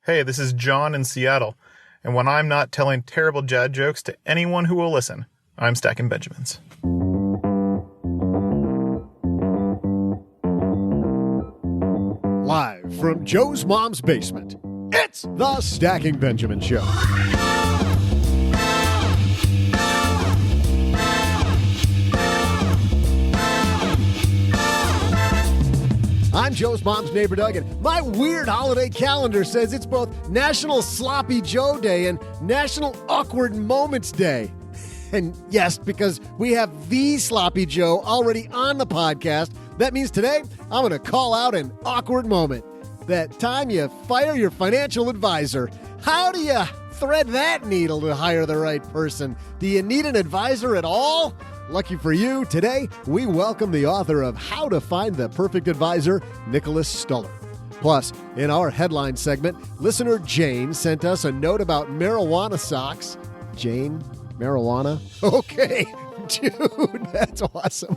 Hey, this is John in Seattle, and when I'm not telling terrible dad jokes to anyone who will listen, I'm stacking Benjamins. Live from Joe's mom's basement, it's the Stacking Benjamin Show. I'm Joe's mom's neighbor, Doug, and my weird holiday calendar says it's both National Sloppy Joe Day and National Awkward Moments Day. And yes, because we have the Sloppy Joe already on the podcast, that means today I'm going to call out an awkward moment. That time you fire your financial advisor. How do you thread that needle to hire the right person? Do you need an advisor at all? Lucky for you, today we welcome the author of How to Find the Perfect Advisor, Nicholas Stuller. Plus, in our headline segment, listener Jane sent us a note about marijuana socks. Jane, marijuana? Okay, dude, that's awesome.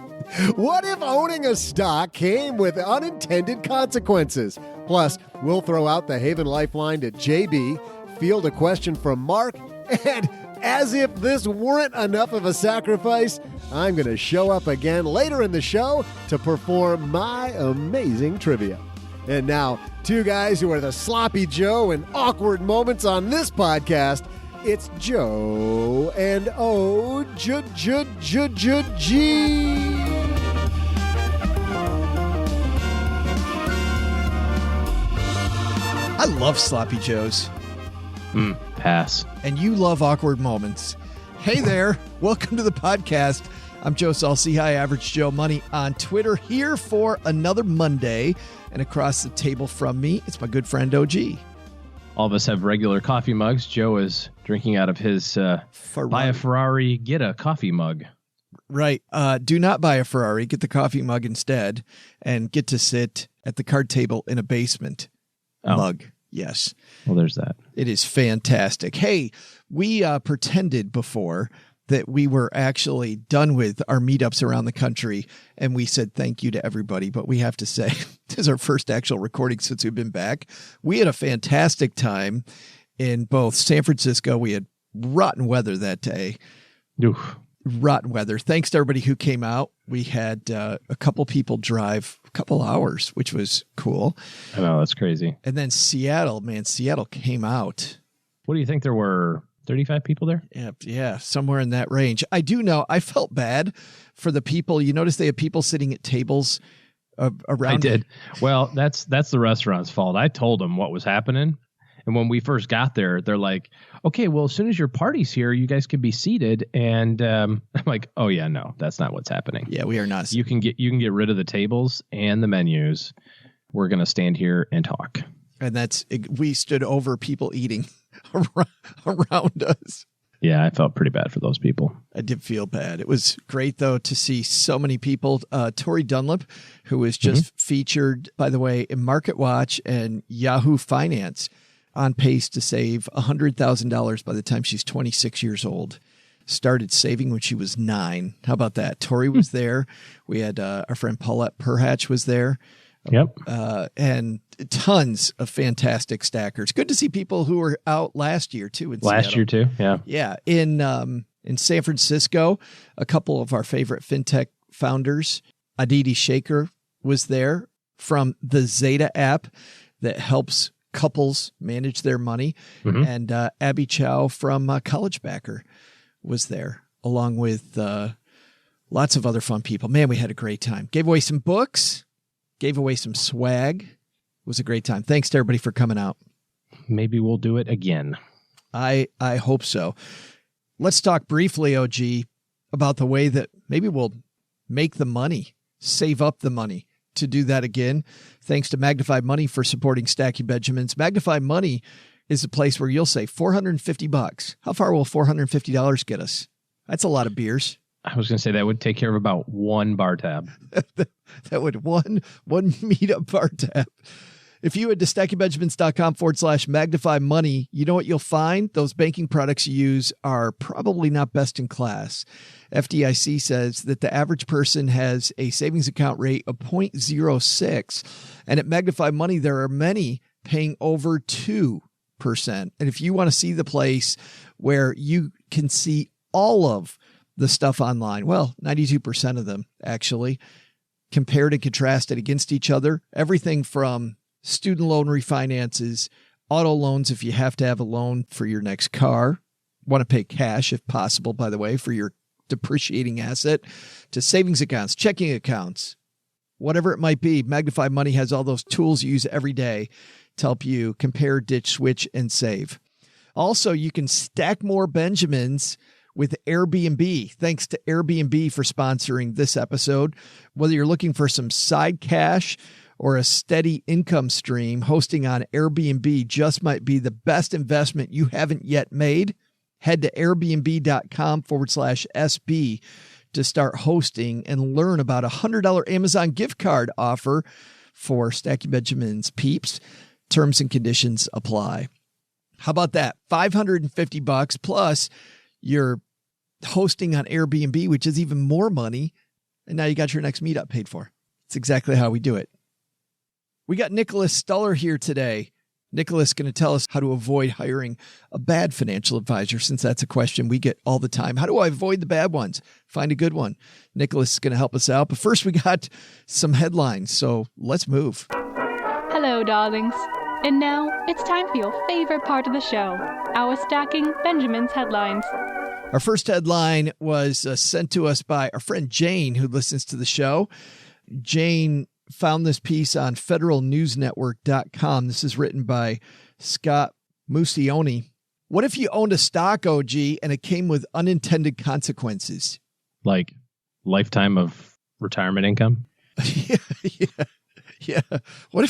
What if owning a stock came with unintended consequences? Plus, we'll throw out the Haven Lifeline to JB, field a question from Mark, and as if this weren't enough of a sacrifice, I'm going to show up again later in the show to perform my amazing trivia. And now, two guys who are the sloppy Joe and awkward moments on this podcast. It's Joe and O-G. I love sloppy Joes. Pass. And you love awkward moments. Hey there. Welcome to the podcast. I'm Joe Salsi, High Average Joe Money on Twitter, here for another Monday. And across the table from me, it's my good friend OG. All of us have regular coffee mugs. Joe is drinking out of his buy a Ferrari, get a coffee mug. Right. Do not buy a Ferrari. Get the coffee mug instead and get to sit at the card table in a basement mug. Yes. Well, there's that. It is fantastic. Hey, we pretended before that we were actually done with our meetups around the country, and we said thank you to everybody. But we have to say, this is our first actual recording since we've been back. We had a fantastic time in both San Francisco. We had rotten weather that day. Oof. Rotten weather. Thanks to everybody who came out. We had a couple people drive a couple hours, which was cool. I know, that's crazy. And then Seattle came out. What do you think? There were 35 people there? Yeah, somewhere in that range. I do know, I felt bad for the people. You notice they have people sitting at tables around. I did. Well, that's the restaurant's fault. I told them what was happening. And when we first got there, they're like, okay, well, as soon as your party's here, you guys can be seated. And I'm like, oh, yeah, no, that's not what's happening. Yeah, we are not. You can get rid of the tables and the menus. We're going to stand here and talk. And we stood over people eating around us. Yeah, I felt pretty bad for those people. I did feel bad. It was great, though, to see so many people. Tori Dunlap, who was just featured, by the way, in MarketWatch and Yahoo Finance, on pace to save $100,000 by the time she's 26 years old. Started saving when she was 9. How about that? Tori was there. We had our friend Paulette Perhatch was there. Yep. And tons of fantastic stackers. Good to see people who were out last year, too. Last year, too. Yeah. Yeah. In San Francisco, a couple of our favorite fintech founders, Aditi Shaker was there from the Zeta app that helps couples manage their money. And Abby Chow from College Backer was there, along with lots of other fun people. Man, we had a great time. Gave away some books, gave away some swag. It was a great time. Thanks to everybody for coming out. Maybe we'll do it again. I hope so. Let's talk briefly, OG, about the way that maybe we'll make the money, save up the money to do that again. Thanks to Magnify Money for supporting Stacking Benjamins. Magnify Money is a place where you'll save $450. How far will $450 get us? That's a lot of beers. I was going to say that would take care of about one bar tab. That would one meetup bar tab. If you head to stackingbenjamins.com/magnify money, you know what you'll find? Those banking products you use are probably not best in class. FDIC says that the average person has a savings account rate of 0.06. And at Magnify Money, there are many paying over 2 And if you want to see the place where you can see all of the stuff online, well, 92% of them actually, compared and contrasted against each other, everything from student loan refinances, auto loans if you have to have a loan for your next car, want to pay cash if possible, by the way, for your depreciating asset, to savings accounts, checking accounts, whatever it might be. Magnify Money has all those tools you use every day to help you compare, ditch, switch, and save. Also, you can stack more Benjamins with Airbnb. Thanks to Airbnb for sponsoring this episode. Whether you're looking for some side cash or a steady income stream, hosting on Airbnb just might be the best investment you haven't yet made. Head to airbnb.com/SB to start hosting and learn about a $100 Amazon gift card offer for Stacking Benjamin's peeps. Terms and conditions apply. How about that? $550 plus you're hosting on Airbnb, which is even more money. And now you got your next meetup paid for. It's exactly how we do it. We got Nicholas Stuller here today. Nicholas is going to tell us how to avoid hiring a bad financial advisor, since that's a question we get all the time. How do I avoid the bad ones? Find a good one. Nicholas is going to help us out. But first, we got some headlines. So let's move. Hello, darlings. And now it's time for your favorite part of the show, our Stacking Benjamin's headlines. Our first headline was sent to us by our friend Jane, who listens to the show. Jane found this piece on federalnewsnetwork.com. This is written by Scott Mucioni. What if you owned a stock, OG, and it came with unintended consequences? Like lifetime of retirement income? Yeah. What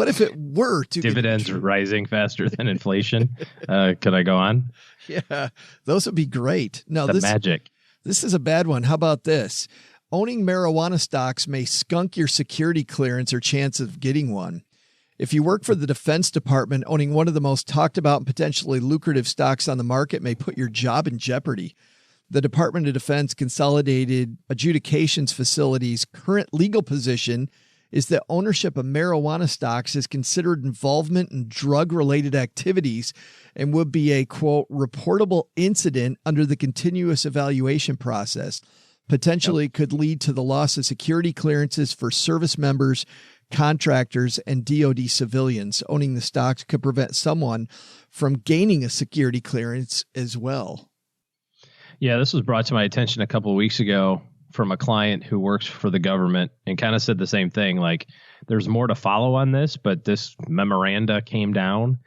if it were to dividends rising faster than inflation? Could I go on? Yeah, those would be great. No, magic. This is a bad one. How about this? Owning marijuana stocks may skunk your security clearance or chance of getting one. If you work for the Defense Department, owning one of the most talked about and potentially lucrative stocks on the market may put your job in jeopardy. The Department of Defense Consolidated Adjudications Facility's current legal position is that ownership of marijuana stocks is considered involvement in drug-related activities and would be a, quote, reportable incident under the continuous evaluation process. Potentially could lead to the loss of security clearances for service members, contractors, and DoD civilians. Owning the stocks could prevent someone from gaining a security clearance as well. Yeah, this was brought to my attention a couple of weeks ago from a client who works for the government and kind of said the same thing. Like, there's more to follow on this, but this memoranda came down,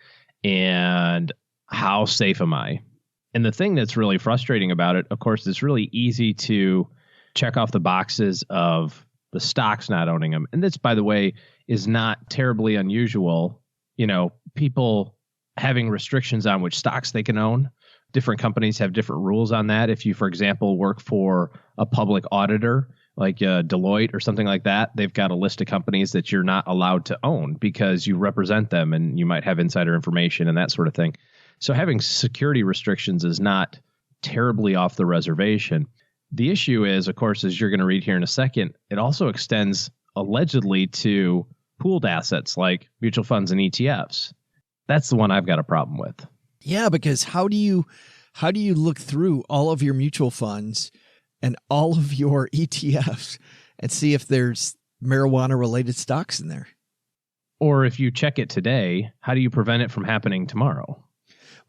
and how safe am I? And the thing that's really frustrating about it, of course, it's really easy to check off the boxes of the stocks not owning them. And this, by the way, is not terribly unusual. You know, people having restrictions on which stocks they can own. Different companies have different rules on that. If you, for example, work for a public auditor like Deloitte or something like that, they've got a list of companies that you're not allowed to own because you represent them and you might have insider information and that sort of thing. So having security restrictions is not terribly off the reservation. The issue is, of course, as you're going to read here in a second, it also extends allegedly to pooled assets like mutual funds and ETFs. That's the one I've got a problem with. Yeah, because how do you look through all of your mutual funds and all of your ETFs and see if there's marijuana related stocks in there? Or if you check it today, how do you prevent it from happening tomorrow?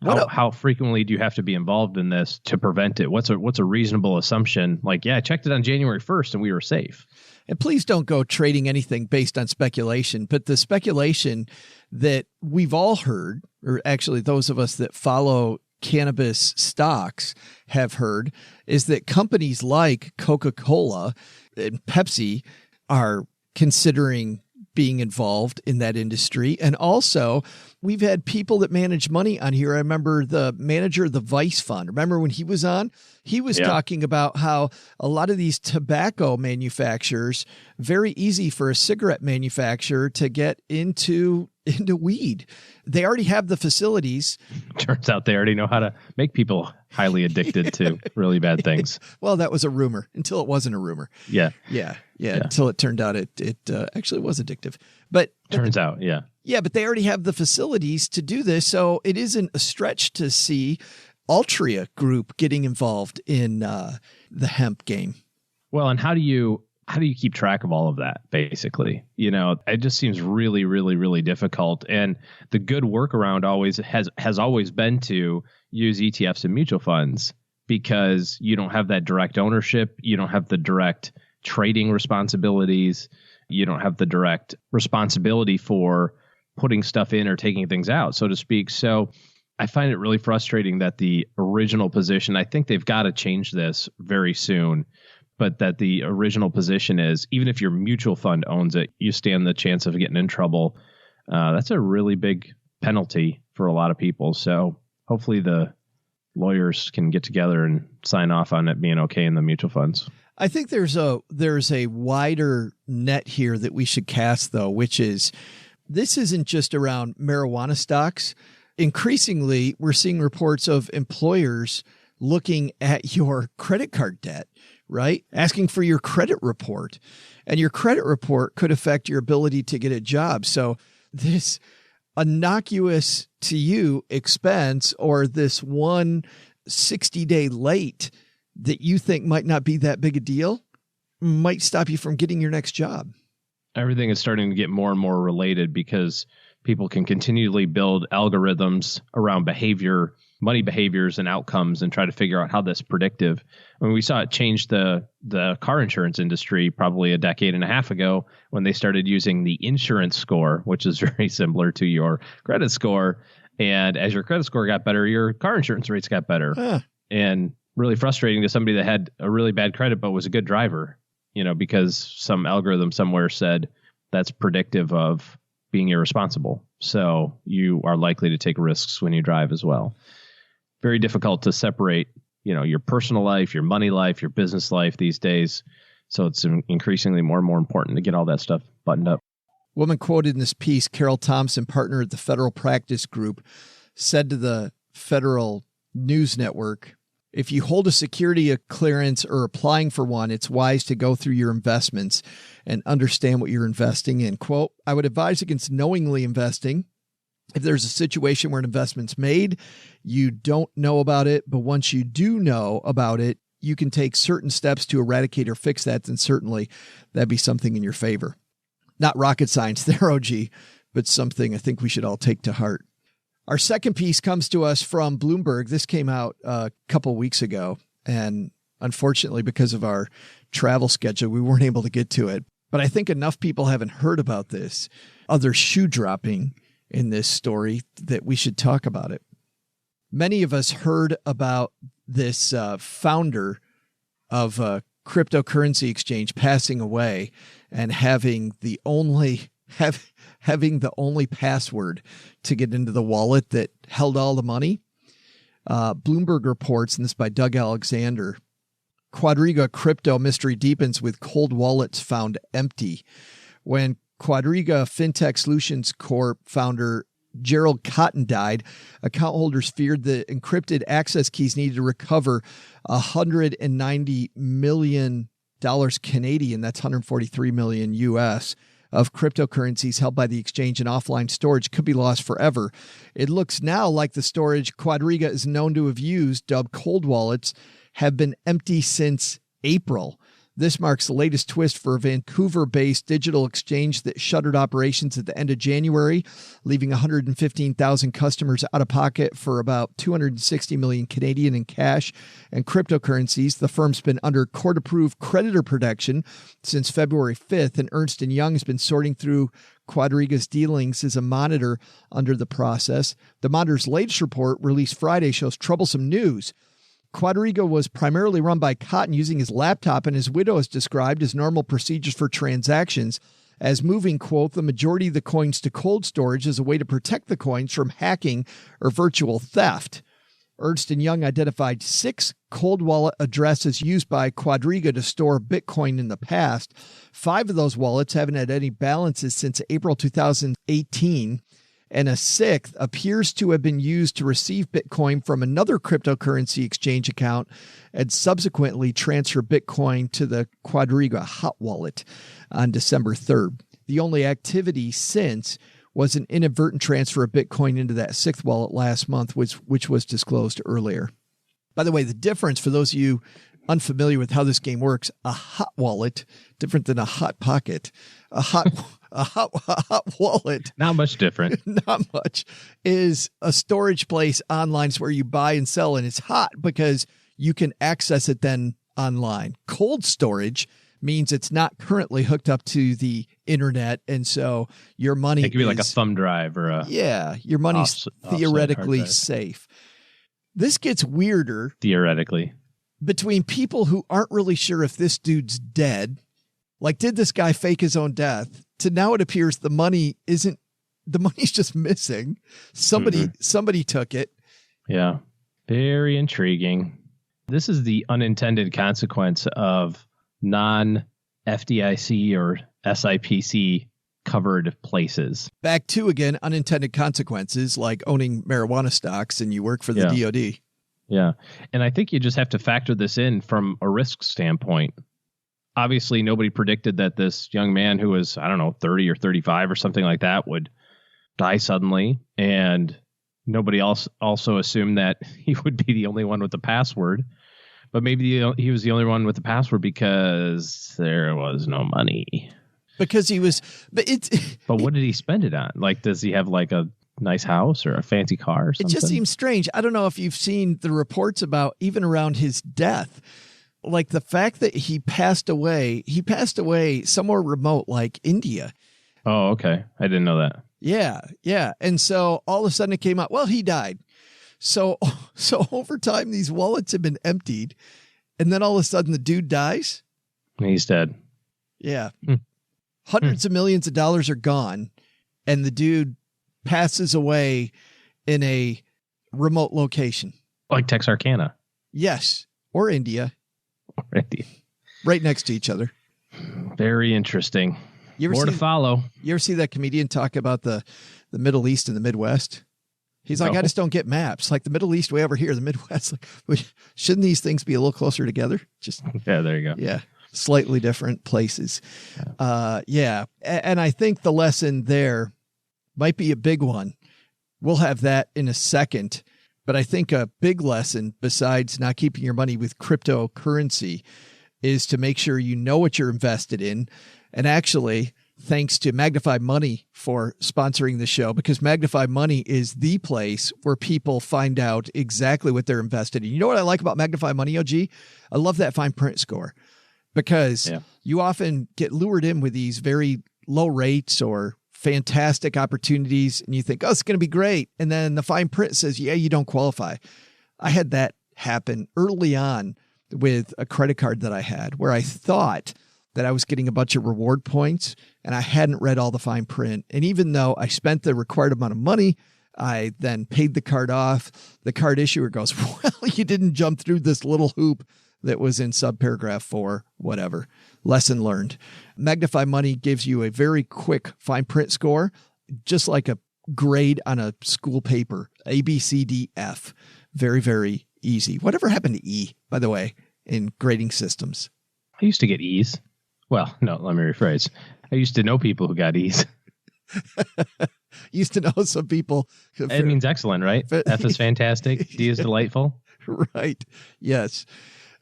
How frequently do you have to be involved in this to prevent it? What's a reasonable assumption? Like, yeah, I checked it on January 1st and we were safe. And please don't go trading anything based on speculation. But the speculation that we've all heard, or actually those of us that follow cannabis stocks have heard, is that companies like Coca-Cola and Pepsi are considering being involved in that industry. And also, we've had people that manage money on here. I remember the manager of the Vice Fund. Remember when he was on? He was talking about how a lot of these tobacco manufacturers, very easy for a cigarette manufacturer to get into into weed. They already have the facilities. Turns out they already know how to make people highly addicted to really bad things. Well, that was a rumor until it wasn't a rumor. Yeah. Yeah. Until it turned out it actually was addictive. But turns out, yeah. Yeah, but they already have the facilities to do this. So it isn't a stretch to see Altria Group getting involved in the hemp game. Well, and how do you keep track of all of that, basically? It just seems really, really, really difficult. And the good workaround has always been to use ETFs and mutual funds, because you don't have that direct ownership. You don't have the direct trading responsibilities. You don't have the direct responsibility for putting stuff in or taking things out, so to speak. So I find it really frustrating that the original position, I think they've got to change this very soon, but that the original position is, even if your mutual fund owns it, you stand the chance of getting in trouble. That's a really big penalty for a lot of people. So hopefully the lawyers can get together and sign off on it being okay in the mutual funds. I think there's a wider net here that we should cast, though, which is this isn't just around marijuana stocks. Increasingly, we're seeing reports of employers looking at your credit card debt, right? Asking for your credit report. And your credit report could affect your ability to get a job. So this innocuous to you expense, or this 160-day late that you think might not be that big a deal, might stop you from getting your next job. Everything is starting to get more and more related, because people can continually build algorithms around behavior, money behaviors and outcomes, and try to figure out how that's predictive. I mean, we saw it change the car insurance industry probably a decade and a half ago, when they started using the insurance score, which is very similar to your credit score. And as your credit score got better, your car insurance rates got better. Huh. And really frustrating to somebody that had a really bad credit but was a good driver, because some algorithm somewhere said that's predictive of being irresponsible. So you are likely to take risks when you drive as well. Very difficult to separate, your personal life, your money life, your business life these days. So it's increasingly more and more important to get all that stuff buttoned up. Woman quoted in this piece, Carol Thompson, partner at the Federal Practice Group, said to the Federal News Network, "If you hold a security clearance or applying for one, it's wise to go through your investments and understand what you're investing in." Quote, "I would advise against knowingly investing. If there's a situation where an investment's made, you don't know about it, but once you do know about it, you can take certain steps to eradicate or fix that, then certainly that'd be something in your favor." Not rocket science there, OG, but something I think we should all take to heart. Our second piece comes to us from Bloomberg. This came out a couple weeks ago, and unfortunately, because of our travel schedule, we weren't able to get to it. But I think enough people haven't heard about this other shoe dropping in this story that we should talk about it. Many of us heard about this founder of a cryptocurrency exchange passing away and having the only password to get into the wallet that held all the money. Bloomberg reports, and this by Doug Alexander, Quadriga crypto mystery deepens with cold wallets found empty. When Quadriga Fintech Solutions Corp founder Gerald Cotton died, account holders feared the encrypted access keys needed to recover $190 million Canadian, that's 143 million US, of cryptocurrencies held by the exchange and offline storage could be lost forever. It looks now like the storage Quadriga is known to have used, dubbed cold wallets, have been empty since April. This marks the latest twist for a Vancouver-based digital exchange that shuttered operations at the end of January, leaving 115,000 customers out of pocket for about 260 million Canadian in cash and cryptocurrencies. The firm's been under court-approved creditor protection since February 5th, and Ernst & Young has been sorting through Quadriga's dealings as a monitor under the process. The monitor's latest report, released Friday, shows troublesome news. Quadriga was primarily run by Cotton using his laptop, and his widow has described as normal procedures for transactions as moving, quote, the majority of the coins to cold storage as a way to protect the coins from hacking or virtual theft. Ernst & Young identified 6 cold wallet addresses used by Quadriga to store Bitcoin in the past. 5 of those wallets haven't had any balances since April 2018. and a sixth appears to have been used to receive Bitcoin from another cryptocurrency exchange account and subsequently transfer Bitcoin to the Quadriga hot wallet on December 3rd. The only activity since was an inadvertent transfer of Bitcoin into that sixth wallet last month, which was disclosed earlier. By the way, the difference for those of you unfamiliar with how this game works, a hot wallet, different than a hot pocket, a hot wallet. Not much different. Not much, is a storage place online where you buy and sell, and it's hot because you can access it then online. Cold storage means it's not currently hooked up to the internet, and so your money it could be like a thumb drive or your money's theoretically safe. This gets weirder theoretically between people who aren't really sure if this dude's dead, like did this guy fake his own death, to now it appears the money's just missing. Somebody took it. Yeah, very intriguing. This is the unintended consequence of non-FDIC or SIPC covered places. Back to, again, unintended consequences like owning marijuana stocks and you work for the DOD. Yeah. And I think you just have to factor this in from a risk standpoint. Obviously, nobody predicted that this young man who was, 30 or 35 or something like that would die suddenly. And nobody else also assumed that he would be the only one with the password. But maybe he was the only one with the password because there was no money. Because he was, but what did he spend it on? Like, does he have like a nice house or a fancy car or something? It just seems strange. I don't know if you've seen the reports about even around his death, like the fact that he passed away somewhere remote, like India. Oh, okay. I didn't know that. Yeah. Yeah. And so all of a sudden it came out, well, he died. So over time, these wallets have been emptied, and then all of a sudden the dude dies. He's dead. Yeah. Hundreds of millions of dollars are gone, and the dude passes away in a remote location. Like Texarkana. Yes. Or India. Right next to each other. Very interesting. More to follow. You ever see that comedian talk about the Middle East and the Midwest? He's like, I just don't get maps. Like the Middle East way over here, the Midwest. Like, shouldn't these things be a little closer together? Just yeah, there you go. Yeah, slightly different places. Yeah, and I think the lesson there might be a big one. We'll have that in a second. But I think a big lesson, besides not keeping your money with cryptocurrency, is to make sure you know what you're invested in. And actually, thanks to Magnify Money for sponsoring the show, because Magnify Money is the place where people find out exactly what they're invested in. You know what I like about Magnify Money, OG? I love that fine print score, because you often get lured in with these very low rates or fantastic opportunities, and you think, oh, it's going to be great. And then the fine print says, yeah, you don't qualify. I had that happen early on with a credit card that I had, where I thought that I was getting a bunch of reward points, and I hadn't read all the fine print. And even though I spent the required amount of money, I then paid the card off. The card issuer goes, well, you didn't jump through this little hoop that was in subparagraph 4, whatever. Lesson learned. Magnify Money gives you a very quick fine print score, just like a grade on a school paper. A, B, C, D, F. Very, very easy. Whatever happened to E, by the way, in grading systems? I used to get E's. Well, no, let me rephrase. I used to know people who got E's. Used to know some people. It means excellent, right? F is fantastic. D is delightful. Right. Yes.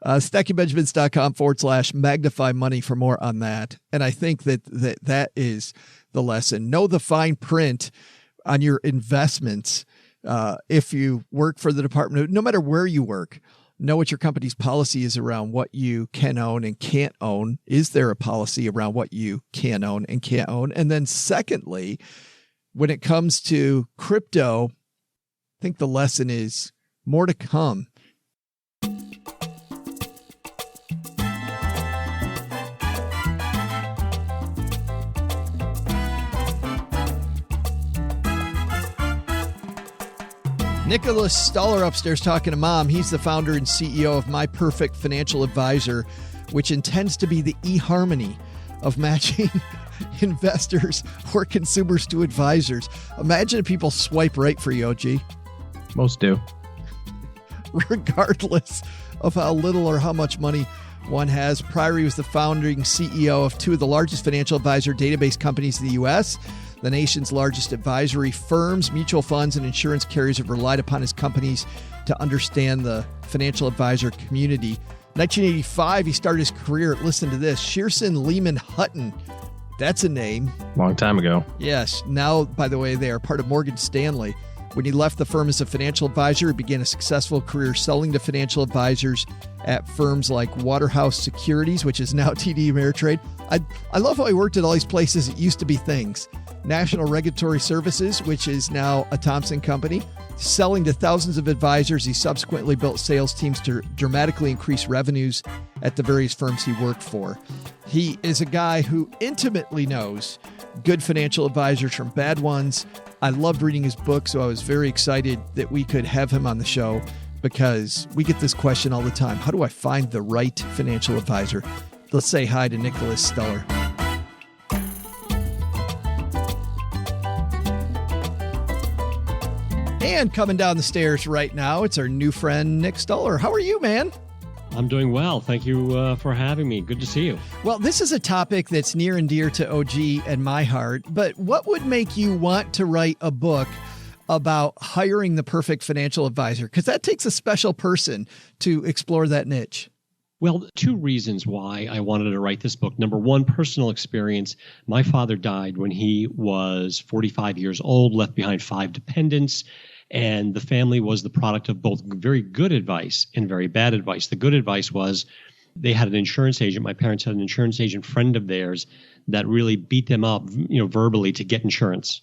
StackingBenjamins.com/magnify money for more on that. And I think that is the lesson. Know the fine print on your investments. If you work for the department, no matter where you work, know what your company's policy is around what you can own and can't own. Is there a policy around what you can own and can't own? And then secondly, when it comes to crypto, I think the lesson is more to come. Nicholas Stuller upstairs talking to Mom. He's the founder and CEO of My Perfect Financial Advisor, which intends to be the eHarmony of matching investors or consumers to advisors. Imagine if people swipe right for you, OG. Most do. Regardless of how little or how much money one has. Priory was the founding CEO of two of the largest financial advisor database companies in the U.S. The nation's largest advisory firms, mutual funds, and insurance carriers have relied upon his companies to understand the financial advisor community. 1985, he started his career at, listen to this, Shearson Lehman Hutton. That's a name. Long time ago. Yes. Now, by the way, they are part of Morgan Stanley. When he left the firm as a financial advisor, he began a successful career selling to financial advisors at firms like Waterhouse Securities, which is now TD Ameritrade. I love how he worked at all these places that used to be things. National Regulatory Services, which is now a Thompson company. Selling to thousands of advisors, he subsequently built sales teams to dramatically increase revenues at the various firms he worked for. He is a guy who intimately knows good financial advisors from bad ones. I loved reading his book, so I was very excited that we could have him on the show because we get this question all the time. How do I find the right financial advisor? Let's say hi to Nicholas Stuller. And coming down the stairs right now, it's our new friend, Nick Stuller. How are you, man? I'm doing well. Thank you for having me. Good to see you. Well, this is a topic that's near and dear to OG and my heart, but what would make you want to write a book about hiring the perfect financial advisor? Because that takes a special person to explore that niche. Well, two reasons why I wanted to write this book. Number one, personal experience. My father died when he was 45 years old, left behind 5 dependents. And the family was the product of both very good advice and very bad advice. The good advice was they had an insurance agent. My parents had an insurance agent friend of theirs that really beat them up, verbally to get insurance.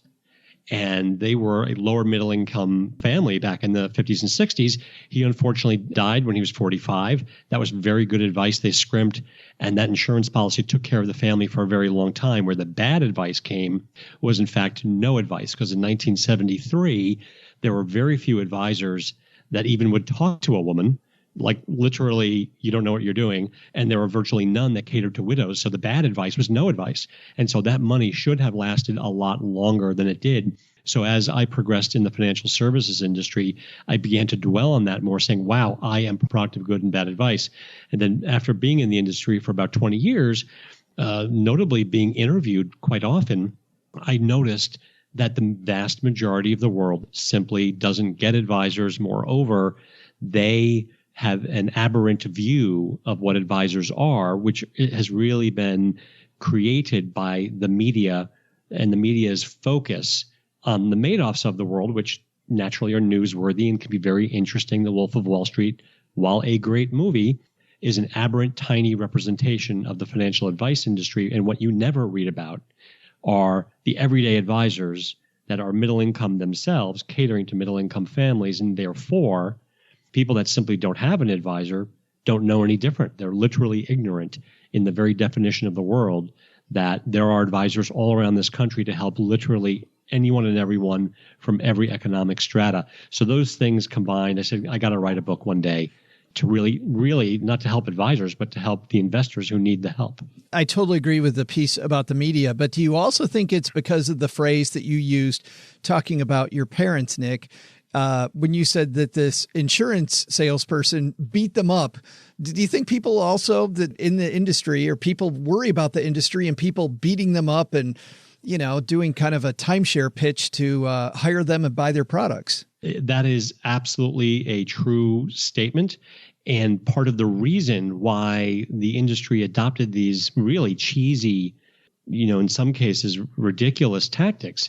And they were a lower middle income family back in the 50s and 60s. He unfortunately died when he was 45. That was very good advice. They scrimped, and that insurance policy took care of the family for a very long time. Where the bad advice came was, in fact, no advice, because in 1973, there were very few advisors that even would talk to a woman, like literally, you don't know what you're doing. And there were virtually none that catered to widows. So the bad advice was no advice. And so that money should have lasted a lot longer than it did. So as I progressed in the financial services industry, I began to dwell on that more, saying, wow, I am a product of good and bad advice. And then after being in the industry for about 20 years, notably being interviewed quite often, I noticed that the vast majority of the world simply doesn't get advisors. Moreover, they have an aberrant view of what advisors are, which has really been created by the media and the media's focus on the Madoffs of the world, which naturally are newsworthy and can be very interesting. The Wolf of Wall Street, while a great movie, is an aberrant, tiny representation of the financial advice industry. And what you never read about are the everyday advisors that are middle income themselves, catering to middle income families, and therefore people that simply don't have an advisor don't know any different. They're literally ignorant in the very definition of the world that there are advisors all around this country to help literally anyone and everyone from every economic strata. So those things combined, I said, I got to write a book one day to really not to help advisors, but to help the investors who need the help. I totally agree with the piece about the media, but do you also think it's because of the phrase that you used talking about your parents, Nick, when you said that this insurance salesperson beat them up? Do you think people also that in the industry, or people worry about the industry and people beating them up and, doing kind of a timeshare pitch to hire them and buy their products? That is absolutely a true statement. And part of the reason why the industry adopted these really cheesy, in some cases, ridiculous tactics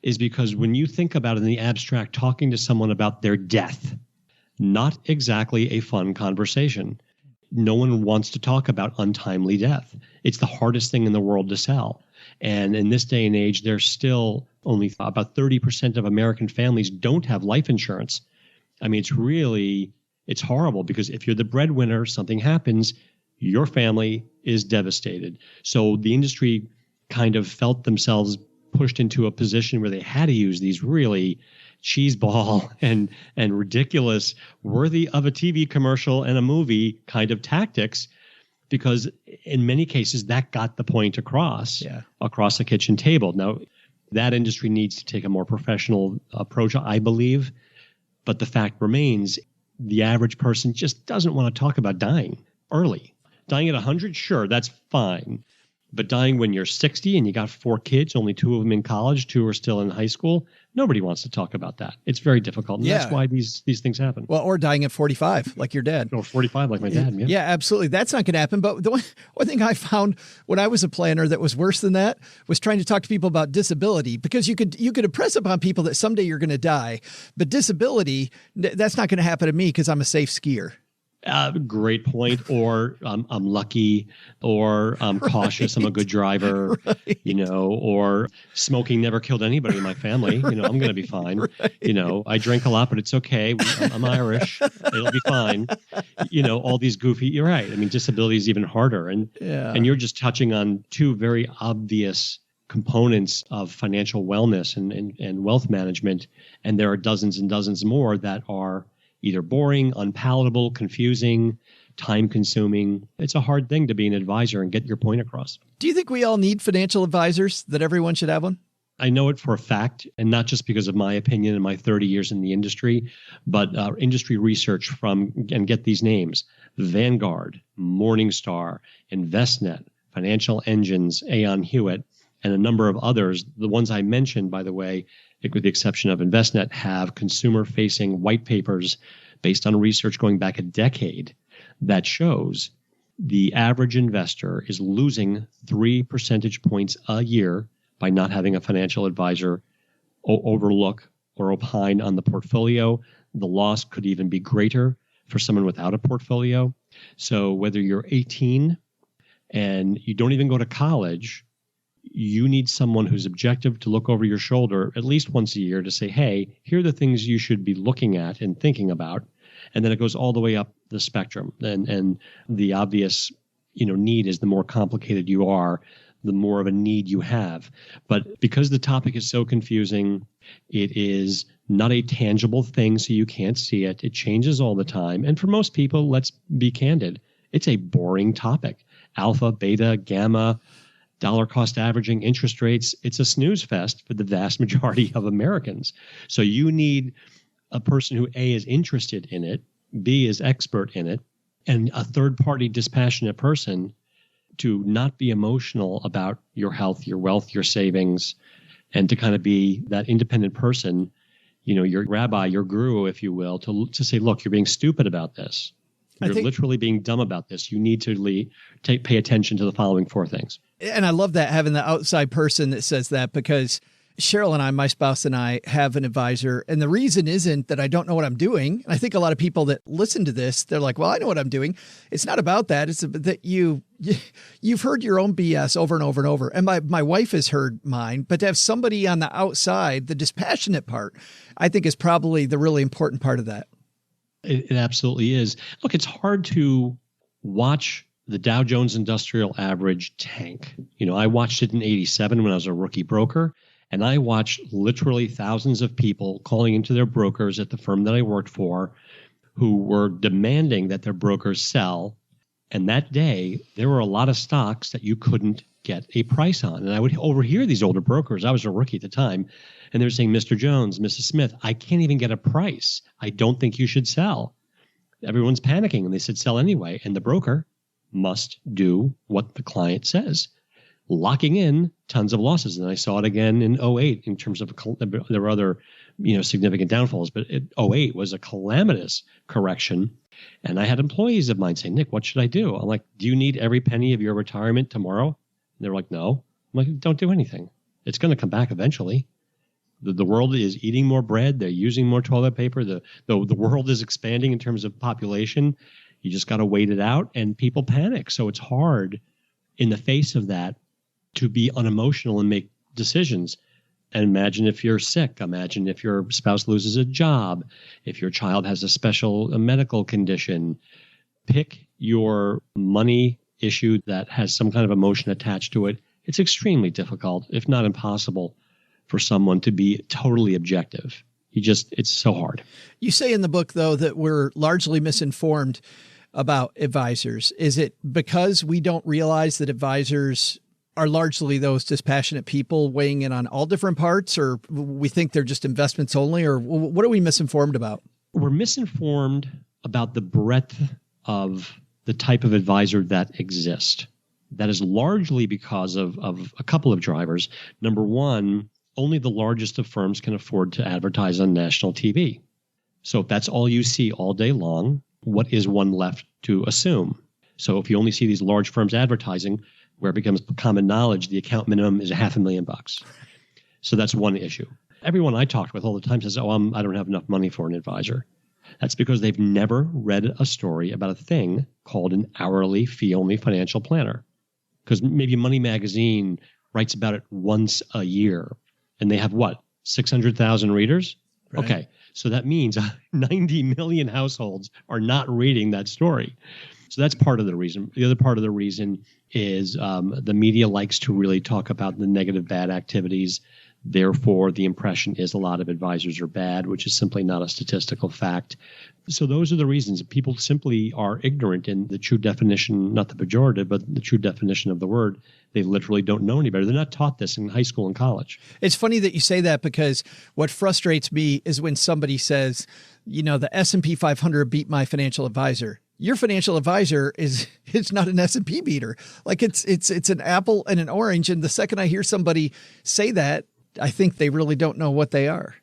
is because when you think about it in the abstract, talking to someone about their death, not exactly a fun conversation. No one wants to talk about untimely death. It's the hardest thing in the world to sell. And in this day and age, there's still only about 30% of American families don't have life insurance. I mean, it's horrible because if you're the breadwinner, something happens, your family is devastated. So the industry kind of felt themselves pushed into a position where they had to use these really cheeseball and ridiculous, worthy of a TV commercial and a movie kind of tactics because in many cases that got the point across a kitchen table. Now, that industry needs to take a more professional approach, I believe. But the fact remains, the average person just doesn't want to talk about dying early. Dying at 100, sure, that's fine. But dying when you're 60 and you got 4 kids, only 2 of them in college, 2 are still in high school, nobody wants to talk about that. It's very difficult. And that's why these things happen. Well, or dying at 45, like your dad. Or 45, like my dad. Yeah, yeah, absolutely. That's not going to happen. But the one thing I found when I was a planner that was worse than that was trying to talk to people about disability, because you could impress upon people that someday you're going to die. But disability, that's not going to happen to me because I'm a safe skier. Great point. Or I'm lucky, or I'm cautious. I'm a good driver, or smoking never killed anybody in my family. I'm going to be fine. I drink a lot, but it's okay. I'm Irish. It'll be fine. All these goofy, you're right. I mean, disability is even harder. And you're just touching on 2 very obvious components of financial wellness and wealth management. And there are dozens and dozens more that are either boring, unpalatable, confusing, time-consuming. It's a hard thing to be an advisor and get your point across. Do you think we all need financial advisors, that everyone should have one? I know it for a fact, and not just because of my opinion and my 30 years in the industry, but industry research from, and get these names, Vanguard, Morningstar, Envestnet, Financial Engines, Aon Hewitt, and a number of others. The ones I mentioned, by the way, with the exception of Envestnet, have consumer-facing white papers based on research going back a decade that shows the average investor is losing 3 percentage points a year by not having a financial advisor overlook or opine on the portfolio. The loss could even be greater for someone without a portfolio. So whether you're 18 and you don't even go to college, you need someone who's objective to look over your shoulder at least once a year to say, hey, here are the things you should be looking at and thinking about. And then it goes all the way up the spectrum. And the obvious, need is the more complicated you are, the more of a need you have. But because the topic is so confusing, it is not a tangible thing, so you can't see it. It changes all the time. And for most people, let's be candid, it's a boring topic. Alpha, beta, gamma, dollar cost averaging, interest rates, it's a snooze fest for the vast majority of Americans. So you need a person who A, is interested in it, B, is expert in it, and a third-party dispassionate person to not be emotional about your health, your wealth, your savings, and to kind of be that independent person, your rabbi, your guru, if you will, to say, look, you're being stupid about this. You're literally being dumb about this. You need to pay attention to the following 4 things. And I love that, having the outside person that says that, because Cheryl and I, my spouse and I, have an advisor. And the reason isn't that I don't know what I'm doing. I think a lot of people that listen to this, they're like, well, I know what I'm doing. It's not about that. It's that you've heard your own BS over and over and over. And my wife has heard mine, but to have somebody on the outside, the dispassionate part, I think is probably the really important part of that. It absolutely is. Look, it's hard to watch the Dow Jones Industrial Average tank. I watched it in 87 when I was a rookie broker, and I watched literally thousands of people calling into their brokers at the firm that I worked for who were demanding that their brokers sell. And that day, there were a lot of stocks that you couldn't get a price on. And I would overhear these older brokers. I was a rookie at the time. And they're saying, Mr. Jones, Mrs. Smith, I can't even get a price. I don't think you should sell. Everyone's panicking. And they said, sell anyway. And the broker must do what the client says, locking in tons of losses. And I saw it again in 08 in terms of, there were other, significant downfalls, but 08 was a calamitous correction. And I had employees of mine say, Nick, what should I do? I'm like, do you need every penny of your retirement tomorrow? And they're like, no. I'm like, don't do anything. It's going to come back eventually. The world is eating more bread. They're using more toilet paper. The world is expanding in terms of population. You just got to wait it out, and people panic. So it's hard in the face of that to be unemotional and make decisions. And imagine if you're sick. Imagine if your spouse loses a job, if your child has a medical condition. Pick your money issue that has some kind of emotion attached to it. It's extremely difficult, if not impossible, for someone to be totally objective. It's so hard. You say in the book, though, that we're largely misinformed. about advisors? Is it because we don't realize that advisors are largely those dispassionate people weighing in on all different parts, or we think they're just investments only, or what are we misinformed about? We're misinformed about the breadth of the type of advisor that exists. That is largely because of a couple of drivers. Number one, only the largest of firms can afford to advertise on national TV. So if that's all you see all day long, what is one left to assume? So if you only see these large firms advertising, where it becomes common knowledge, the account minimum is $500,000. So that's one issue. Everyone I talked with all the time says, I don't have enough money for an advisor. That's because they've never read a story about a thing called an hourly fee-only financial planner. Because maybe Money Magazine writes about it once a year, and they have what, 600,000 readers? Right. Okay, so that means 90 million households are not reading that story. So that's part of the reason. The other part of the reason is the media likes to really talk about the negative, bad activities. Therefore, the impression is a lot of advisors are bad, which is simply not a statistical fact. So those are the reasons. People simply are ignorant in the true definition, not the pejorative, but the true definition of the word. They literally don't know any better. They're not taught this in high school and college. It's funny that you say that, because what frustrates me is when somebody says, the S&P 500 beat my financial advisor. Your financial advisor it's not an S&P beater. Like it's an apple and an orange. And the second I hear somebody say that, I think they really don't know what they are.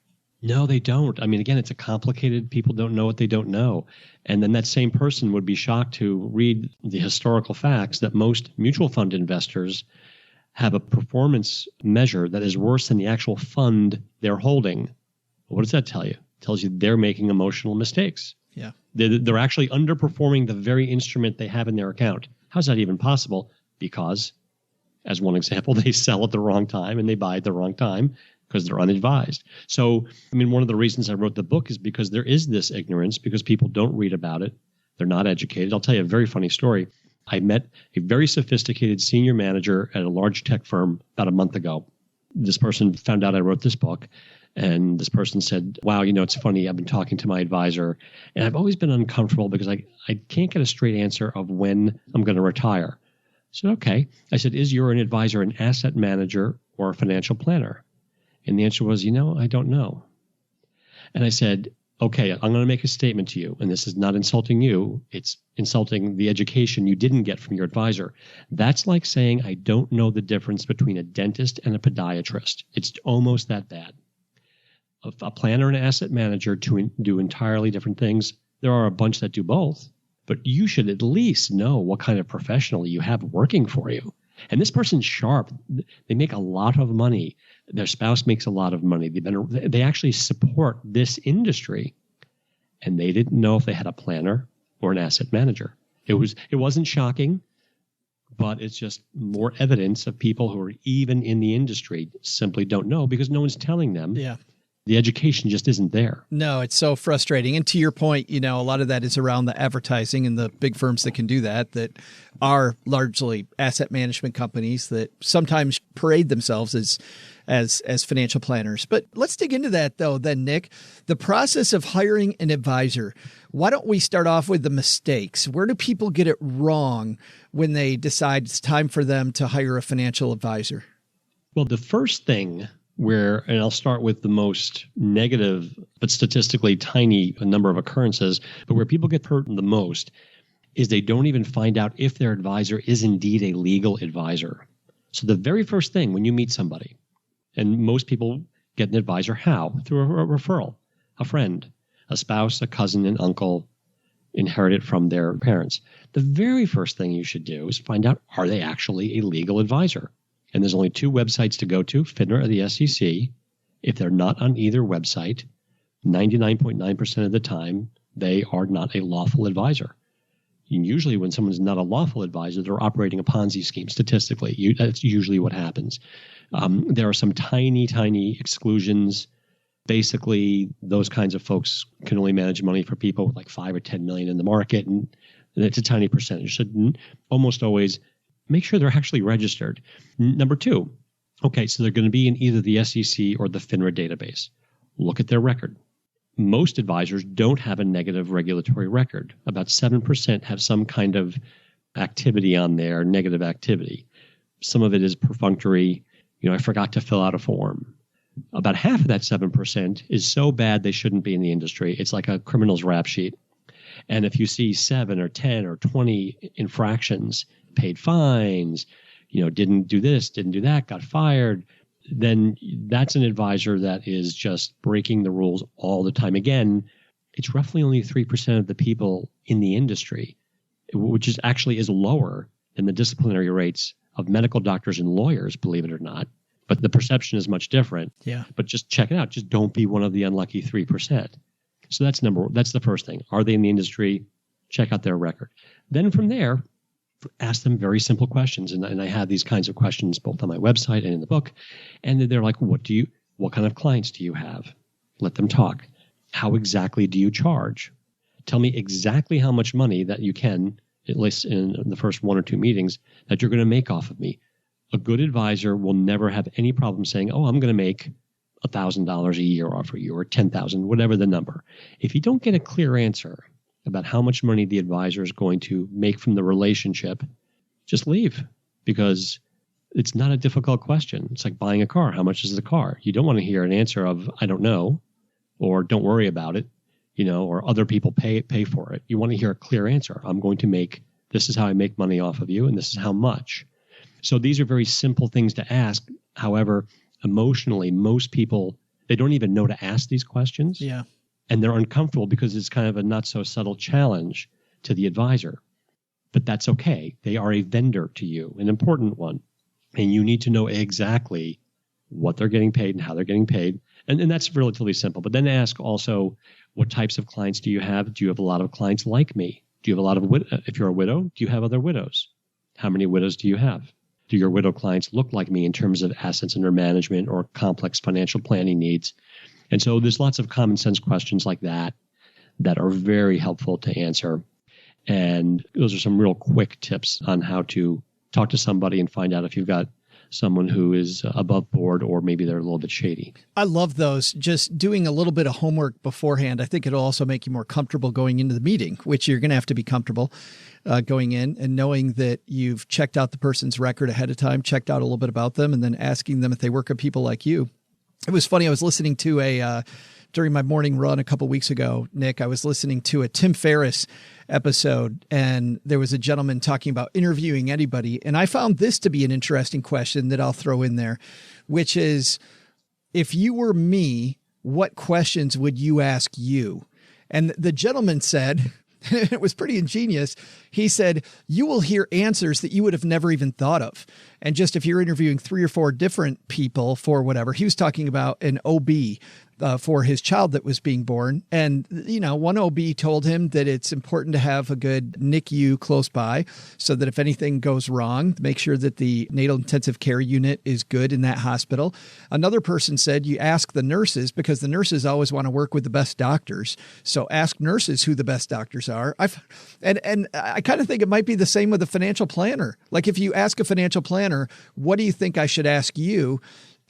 No, they don't. I mean, again, it's a complicated, people don't know what they don't know. And then that same person would be shocked to read the historical facts that most mutual fund investors have a performance measure that is worse than the actual fund they're holding. What does that tell you? It tells you they're making emotional mistakes. Yeah. They're actually underperforming the very instrument they have in their account. How's that even possible? Because, as one example, they sell at the wrong time and they buy at the wrong time because they're unadvised. So, one of the reasons I wrote the book is because there is this ignorance, because people don't read about it. They're not educated. I'll tell you a very funny story. I met a very sophisticated senior manager at a large tech firm about a month ago. This person found out I wrote this book, and this person said, wow, it's funny. I've been talking to my advisor, and I've always been uncomfortable because I can't get a straight answer of when I'm going to retire. I said, okay. I said, is your advisor an asset manager or a financial planner? And the answer was, I don't know. And I said, okay, I'm going to make a statement to you, and this is not insulting you. It's insulting the education you didn't get from your advisor. That's like saying I don't know the difference between a dentist and a podiatrist. It's almost that bad. A planner and an asset manager to do entirely different things. There are a bunch that do both, but you should at least know what kind of professional you have working for you. And this person's sharp. They make a lot of money. Their spouse makes a lot of money. They actually support this industry, and they didn't know if they had a planner or an asset manager. It wasn't shocking, but it's just more evidence of people who are even in the industry simply don't know because no one's telling them. Yeah. The education just isn't there. No, it's so frustrating. And to your point, a lot of that is around the advertising and the big firms that can do that are largely asset management companies that sometimes parade themselves as financial planners. But let's dig into that though, then, Nick, the process of hiring an advisor. Why don't we start off with the mistakes? Where do people get it wrong when they decide it's time for them to hire a financial advisor? Well, the first thing and I'll start with the most negative, but statistically tiny number of occurrences, but where people get hurt the most is they don't even find out if their advisor is indeed a legal advisor. So the very first thing when you meet somebody, and most people get an advisor, how? Through a referral, a friend, a spouse, a cousin, an uncle, inherit it from their parents. The very first thing you should do is find out, are they actually a legal advisor? And there's only two websites to go to, FINRA or the SEC. If they're not on either website, 99.9% of the time, they are not a lawful advisor. And usually when someone's not a lawful advisor, they're operating a Ponzi scheme statistically. That's usually what happens. There are some tiny, tiny exclusions. Basically, those kinds of folks can only manage money for people with like 5 or 10 million in the market, and it's a tiny percentage. So almost always make sure they're actually registered. Number two, okay, so they're going to be in either the SEC or the FINRA database. Look at their record. most advisors don't have a negative regulatory record. About 7% have some kind of activity on there, negative activity. Some of it is perfunctory. I forgot to fill out a form. About half of that 7% is so bad they shouldn't be in the industry. It's like a criminal's rap sheet. And if you see 7 or 10 or 20 infractions, paid fines, didn't do this, didn't do that, got fired, then that's an advisor that is just breaking the rules all the time. Again, it's roughly only 3% of the people in the industry, which is actually is lower than the disciplinary rates of medical doctors and lawyers, believe it or not. But the perception is much different. Yeah. But just check it out. Just don't be one of the unlucky 3%. So that's the first thing. Are they in the industry? Check out their record. Then from there, ask them very simple questions. And I have these kinds of questions both on my website and in the book. And they're like, what kind of clients do you have? Let them talk. How exactly do you charge? Tell me exactly how much money that you can, at least in the first 1 or 2 meetings, that you're going to make off of me. A good advisor will never have any problem saying, oh, I'm going to make $1,000 a year off of you, or $10,000, whatever the number. If you don't get a clear answer about how much money the advisor is going to make from the relationship, just leave, because it's not a difficult question. It's like buying a car. How much is the car? You don't want to hear an answer of, I don't know, or don't worry about it, or other people pay for it. You want to hear a clear answer. This is how I make money off of you, and this is how much. So these are very simple things to ask. However, emotionally, most people, they don't even know to ask these questions. Yeah. And they're uncomfortable because it's kind of a not so subtle challenge to the advisor. But that's okay. They are a vendor to you, an important one. And you need to know exactly what they're getting paid and how they're getting paid. And that's relatively simple. But then ask also, what types of clients do you have? Do you have a lot of clients like me? Do you have a lot of, if you're a widow, do you have other widows? How many widows do you have? Do your widow clients look like me in terms of assets under management or complex financial planning needs? And so there's lots of common sense questions like that are very helpful to answer. And those are some real quick tips on how to talk to somebody and find out if you've got someone who is above board or maybe they're a little bit shady. I love those. Just doing a little bit of homework beforehand. I think it'll also make you more comfortable going into the meeting, which you're going to have to be comfortable going in, and knowing that you've checked out the person's record ahead of time, checked out a little bit about them, and then asking them if they work with people like you. It was funny. I was listening to during my morning run a couple of weeks ago, Nick, I was listening to a Tim Ferriss episode, and there was a gentleman talking about interviewing anybody. And I found this to be an interesting question that I'll throw in there, which is, if you were me, what questions would you ask you? And the gentleman said, it was pretty ingenious. He said, you will hear answers that you would have never even thought of. And just if you're interviewing 3 or 4 different people for whatever, he was talking about an OB for his child that was being born. And, one OB told him that it's important to have a good NICU close by so that if anything goes wrong, make sure that the natal intensive care unit is good in that hospital. Another person said you ask the nurses, because the nurses always want to work with the best doctors. So ask nurses who the best doctors are. And I kind of think it might be the same with a financial planner. Like if you ask a financial planner, what do you think I should ask you?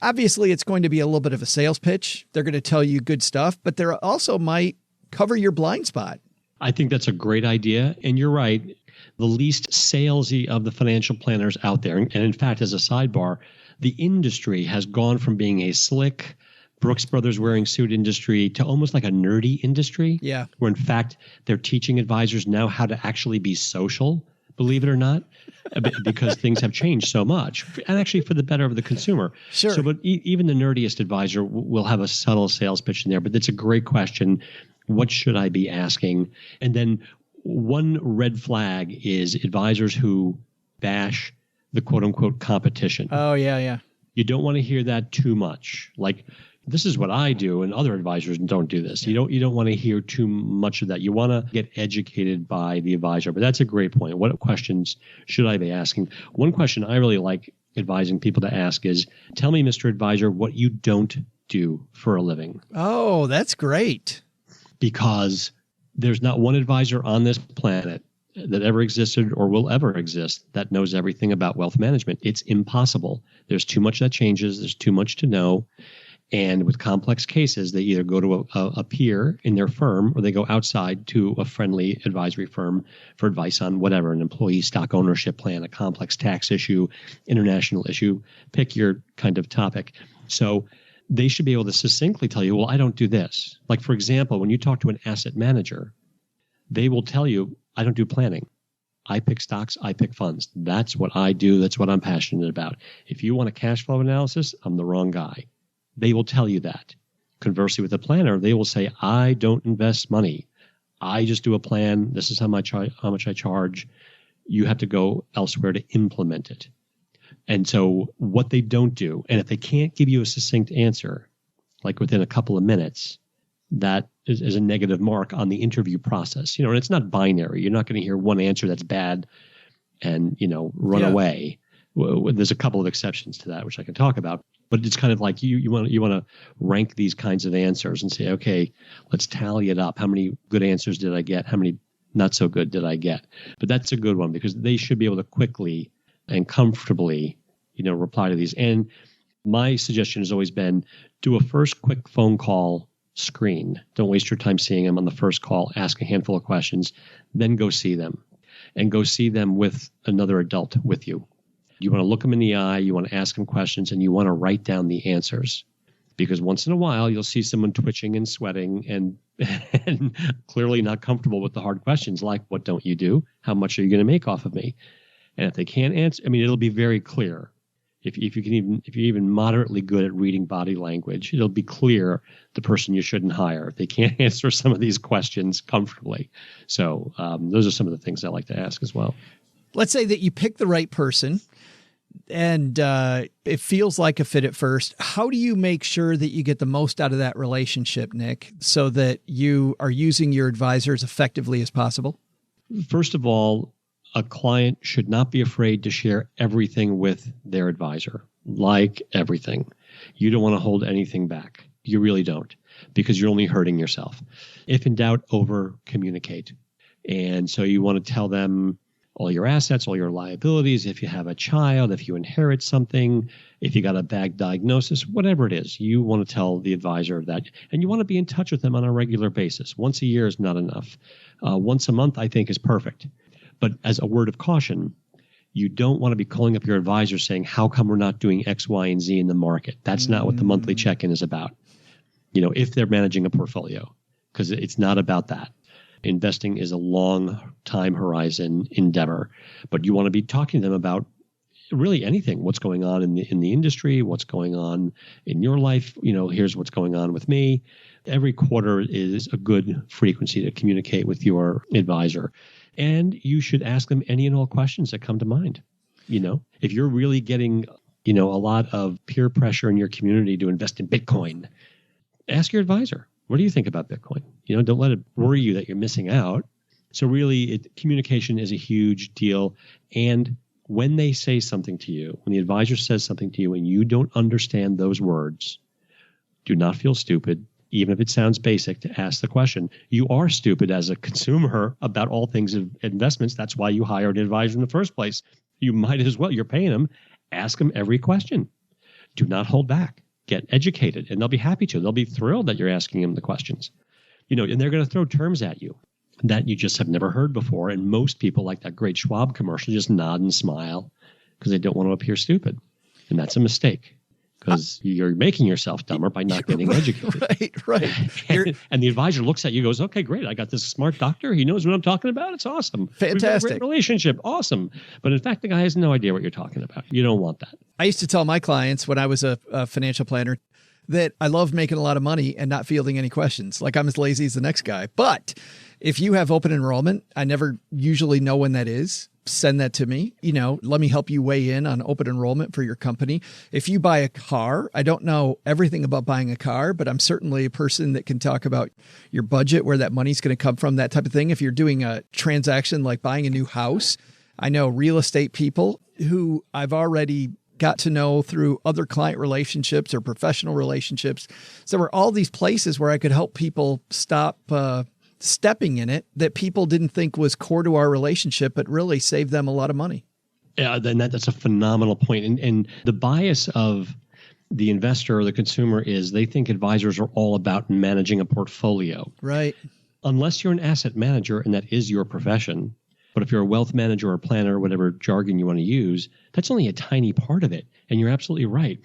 Obviously, it's going to be a little bit of a sales pitch. They're going to tell you good stuff, but they also might cover your blind spot. I think that's a great idea. And you're right. The least salesy of the financial planners out there. And in fact, as a sidebar, the industry has gone from being a slick Brooks Brothers wearing suit industry to almost like a nerdy industry. Yeah. Where in fact, they're teaching advisors now how to actually be social, believe it or not, because things have changed so much, and actually for the better of the consumer. Sure. So, but even the nerdiest advisor will have a subtle sales pitch in there, but it's a great question. What should I be asking? And then one red flag is advisors who bash the quote unquote competition. Oh, yeah, yeah. You don't want to hear that too much. Like, this is what I do, and other advisors don't do this. You don't want to hear too much of that. You want to get educated by the advisor. But that's a great point. What questions should I be asking? One question I really like advising people to ask is, tell me, Mr. Advisor, what you don't do for a living. Oh, that's great. Because there's not one advisor on this planet that ever existed or will ever exist that knows everything about wealth management. It's impossible. There's too much that changes. There's too much to know. And with complex cases, they either go to a peer in their firm or they go outside to a friendly advisory firm for advice on whatever, an employee stock ownership plan, a complex tax issue, international issue, pick your kind of topic. So they should be able to succinctly tell you, well, I don't do this. Like, for example, when you talk to an asset manager, they will tell you, I don't do planning. I pick stocks, I pick funds. That's what I do. That's what I'm passionate about. If you want a cash flow analysis, I'm the wrong guy. They will tell you that. Conversely, with a planner, they will say, I don't invest money. I just do a plan. This is how much I charge. You have to go elsewhere to implement it. And so what they don't do, and if they can't give you a succinct answer, like within a couple of minutes, that is a negative mark on the interview process. And it's not binary. You're not going to hear one answer that's bad and, run away. There's a couple of exceptions to that, which I can talk about. But it's kind of like you want to rank these kinds of answers and say, okay, let's tally it up. How many good answers did I get? How many not so good did I get? But that's a good one because they should be able to quickly and comfortably, reply to these. And my suggestion has always been do a first quick phone call screen. Don't waste your time seeing them on the first call. Ask a handful of questions, then go see them and go see them with another adult with you. You want to look them in the eye, you want to ask them questions, and you want to write down the answers. Because once in a while, you'll see someone twitching and sweating and clearly not comfortable with the hard questions like, what don't you do? How much are you going to make off of me? And if they can't answer, it'll be very clear. If you're even moderately good at reading body language, it'll be clear the person you shouldn't hire if they can't answer some of these questions comfortably. So those are some of the things I like to ask as well. Let's say that you pick the right person and it feels like a fit at first. How do you make sure that you get the most out of that relationship, Nick, so that you are using your advisor as effectively as possible? First of all, a client should not be afraid to share everything with their advisor, like everything. You don't want to hold anything back. You really don't, because you're only hurting yourself. If in doubt, over communicate. And so you want to tell them all your assets, all your liabilities, if you have a child, if you inherit something, if you got a bad diagnosis, whatever it is, you want to tell the advisor that. And you want to be in touch with them on a regular basis. Once a year is not enough. Once a month, I think, is perfect. But as a word of caution, you don't want to be calling up your advisor saying, how come we're not doing X, Y, and Z in the market? That's not what the monthly check-in is about. If they're managing a portfolio, because it's not about that. Investing is a long time horizon endeavor, but you want to be talking to them about really anything, what's going on in the industry, what's going on in your life. Here's what's going on with me. Every quarter is a good frequency to communicate with your advisor. And you should ask them any and all questions that come to mind. If you're really getting, a lot of peer pressure in your community to invest in Bitcoin, ask your advisor. What do you think about Bitcoin? Don't let it worry you that you're missing out. So really, communication is a huge deal. And when they say something to you, when the advisor says something to you and you don't understand those words, do not feel stupid, even if it sounds basic, to ask the question. You are stupid as a consumer about all things of investments. That's why you hired an advisor in the first place. You might as well. You're paying them. Ask them every question. Do not hold back. Get educated, and they'll be happy to. They'll be thrilled that you're asking them the questions. And they're going to throw terms at you that you just have never heard before. And most people, like that great Schwab commercial, just nod and smile because they don't want to appear stupid. And that's a mistake because you're making yourself dumber by not getting educated. Right. And the advisor looks at you, goes, okay, great. I got this smart doctor. He knows what I'm talking about. It's awesome. Fantastic. We've got a great relationship. Awesome. But in fact, the guy has no idea what you're talking about. You don't want that. I used to tell my clients when I was a financial planner that I love making a lot of money and not fielding any questions. Like I'm as lazy as the next guy. But if you have open enrollment, I never usually know when that is. Send that to me. Let me help you weigh in on open enrollment for your company. If you buy a car, I don't know everything about buying a car, but I'm certainly a person that can talk about your budget, where that money's going to come from, that type of thing. If you're doing a transaction like buying a new house, I know real estate people who I've already got to know through other client relationships or professional relationships. So there were all these places where I could help people stop stepping in it that people didn't think was core to our relationship, but really saved them a lot of money. Yeah, then that's a phenomenal point. And the bias of the investor or the consumer is they think advisors are all about managing a portfolio. Right. Unless you're an asset manager and that is your profession. But if you're a wealth manager or planner, whatever jargon you want to use, that's only a tiny part of it. And you're absolutely right.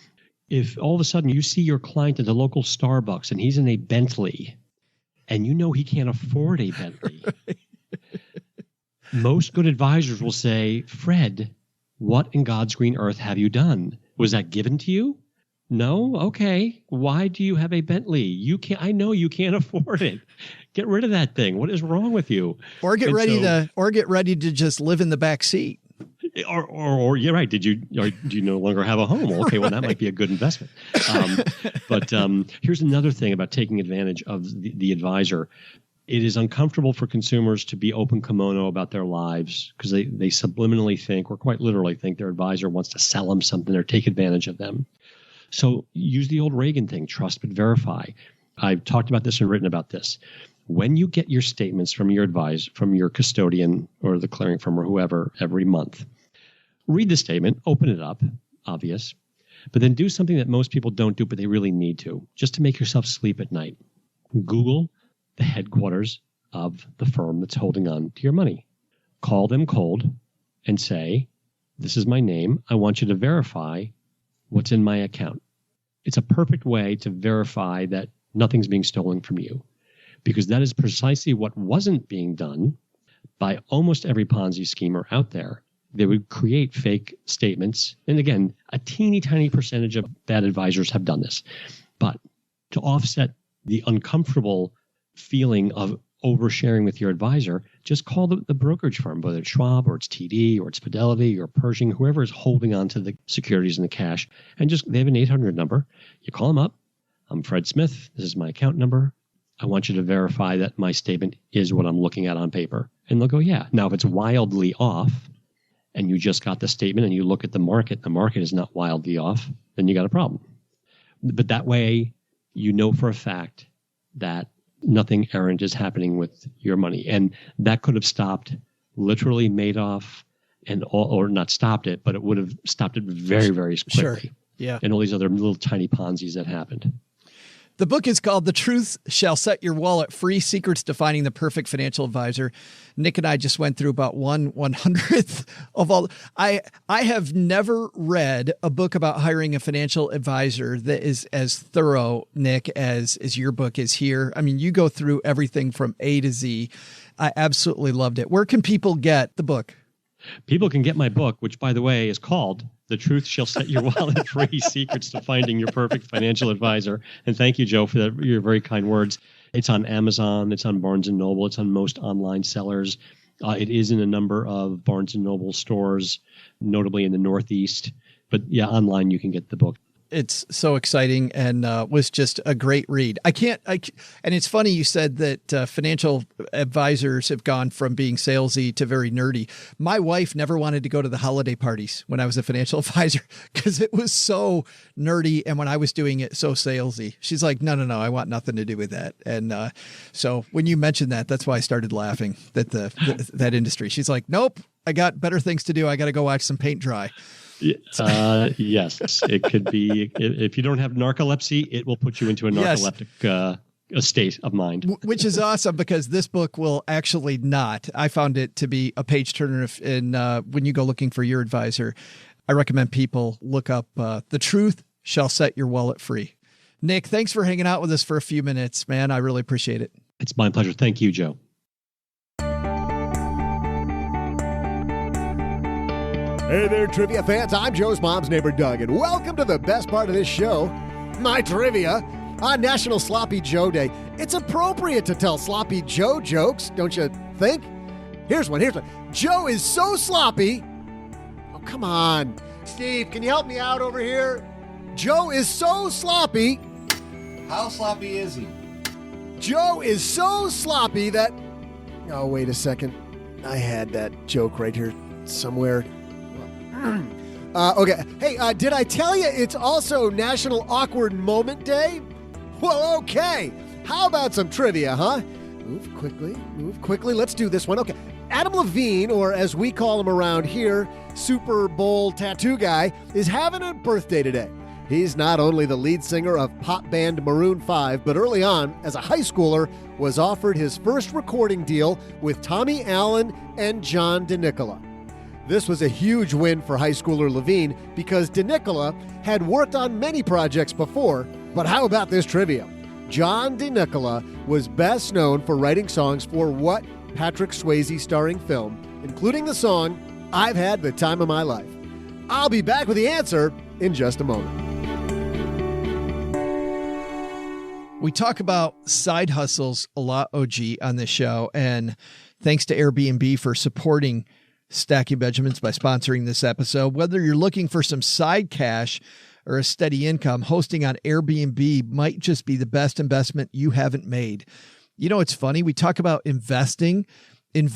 If all of a sudden you see your client at the local Starbucks and he's in a Bentley and you know he can't afford a Bentley, most good advisors will say, Fred, what in God's green earth have you done? Was that given to you? No? Okay. Why do you have a Bentley? I know you can't afford it. Get rid of that thing. What is wrong with you? Or get ready to just live in the back seat. Or you're right. Do you no longer have a home? Okay, well, that might be a good investment. But here's another thing about taking advantage of the advisor. It is uncomfortable for consumers to be open kimono about their lives because they subliminally think, or quite literally think, their advisor wants to sell them something or take advantage of them. So use the old Reagan thing, trust but verify. I've talked about this and written about this. When you get your statements from your advisor, from your custodian or the clearing firm or whoever every month, read the statement, open it up, obvious, but then do something that most people don't do, but they really need to, just to make yourself sleep at night. Google the headquarters of the firm that's holding on to your money. Call them cold and say, this is my name. I want you to verify what's in my account. It's a perfect way to verify that nothing's being stolen from you, because that is precisely what wasn't being done by almost every Ponzi schemer out there. They would create fake statements. And again, a teeny tiny percentage of bad advisors have done this. But to offset the uncomfortable feeling of oversharing with your advisor, just call the brokerage firm, whether it's Schwab or it's TD or it's Fidelity or Pershing, whoever is holding on to the securities and the cash, and they have an 800 number. You call them up. I'm Fred Smith. This is my account number. I want you to verify that my statement is what I'm looking at on paper. And they'll go, yeah. Now, if it's wildly off and you just got the statement and you look at the market is not wildly off, then you got a problem. But that way, you know for a fact that nothing errant is happening with your money. And that could have stopped literally Madoff or not stopped it, but it would have stopped it very, very quickly. Sure. Yeah. And all these other little tiny Ponzi's that happened. The book is called The Truth Shall Set Your Wallet Free, Secrets to Finding the Perfect Financial Advisor. Nick and I just went through about 1/100th of all. I have never read a book about hiring a financial advisor that is as thorough, Nick, as your book is here. I mean, you go through everything from A to Z. I absolutely loved it. Where can people get the book? People can get my book, which, by the way, is called The Truth Shall Set Your Wallet Free, Secrets to Finding Your Perfect Financial Advisor. And thank you, Joe, for your very kind words. It's on Amazon. It's on Barnes & Noble. It's on most online sellers. It is in a number of Barnes & Noble stores, notably in the Northeast. But yeah, online you can get the book. It's so exciting and was just a great read. And it's funny you said that financial advisors have gone from being salesy to very nerdy. My wife never wanted to go to the holiday parties when I was a financial advisor because it was so nerdy. And when I was doing it, so salesy. She's like, no, I want nothing to do with that. And so when you mentioned that, that's why I started laughing at that industry. She's like, nope, I got better things to do. I got to go watch some paint dry. Yes, it could be. If you don't have narcolepsy, it will put you into a narcoleptic state of mind. Which is awesome because this book will actually not. I found it to be a page turner. When you go looking for your advisor, I recommend people look up The Truth Shall Set Your Wallet Free. Nick, thanks for hanging out with us for a few minutes, man. I really appreciate it. It's my pleasure. Thank you, Joe. Hey there, trivia fans. I'm Joe's mom's neighbor, Doug, and welcome to the best part of this show, my trivia. On National Sloppy Joe Day, it's appropriate to tell Sloppy Joe jokes, don't you think? Here's one. Joe is so sloppy. Oh, come on. Steve, can you help me out over here? Joe is so sloppy. How sloppy is he? Joe is so sloppy that... Oh, wait a second. I had that joke right here somewhere. Okay. Hey, did I tell you it's also National Awkward Moment Day? Well, okay. How about some trivia, huh? Move quickly. Let's do this one. Okay. Adam Levine, or as we call him around here, Super Bowl tattoo guy, is having a birthday today. He's not only the lead singer of pop band Maroon 5, but early on, as a high schooler, was offered his first recording deal with Tommy Allen and John DeNicola. This was a huge win for high schooler Levine because DeNicola had worked on many projects before, but how about this trivia? John DeNicola was best known for writing songs for What Patrick Swayze starring film, including the song I've Had the Time of My Life. I'll be back with the answer in just a moment. We talk about side hustles a lot, OG, on this show, and thanks to Airbnb for supporting Stacking Benjamins by sponsoring this episode. Whether you're looking for some side cash or a steady income, hosting on Airbnb might just be the best investment you haven't made. You know, it's funny. We talk about investing in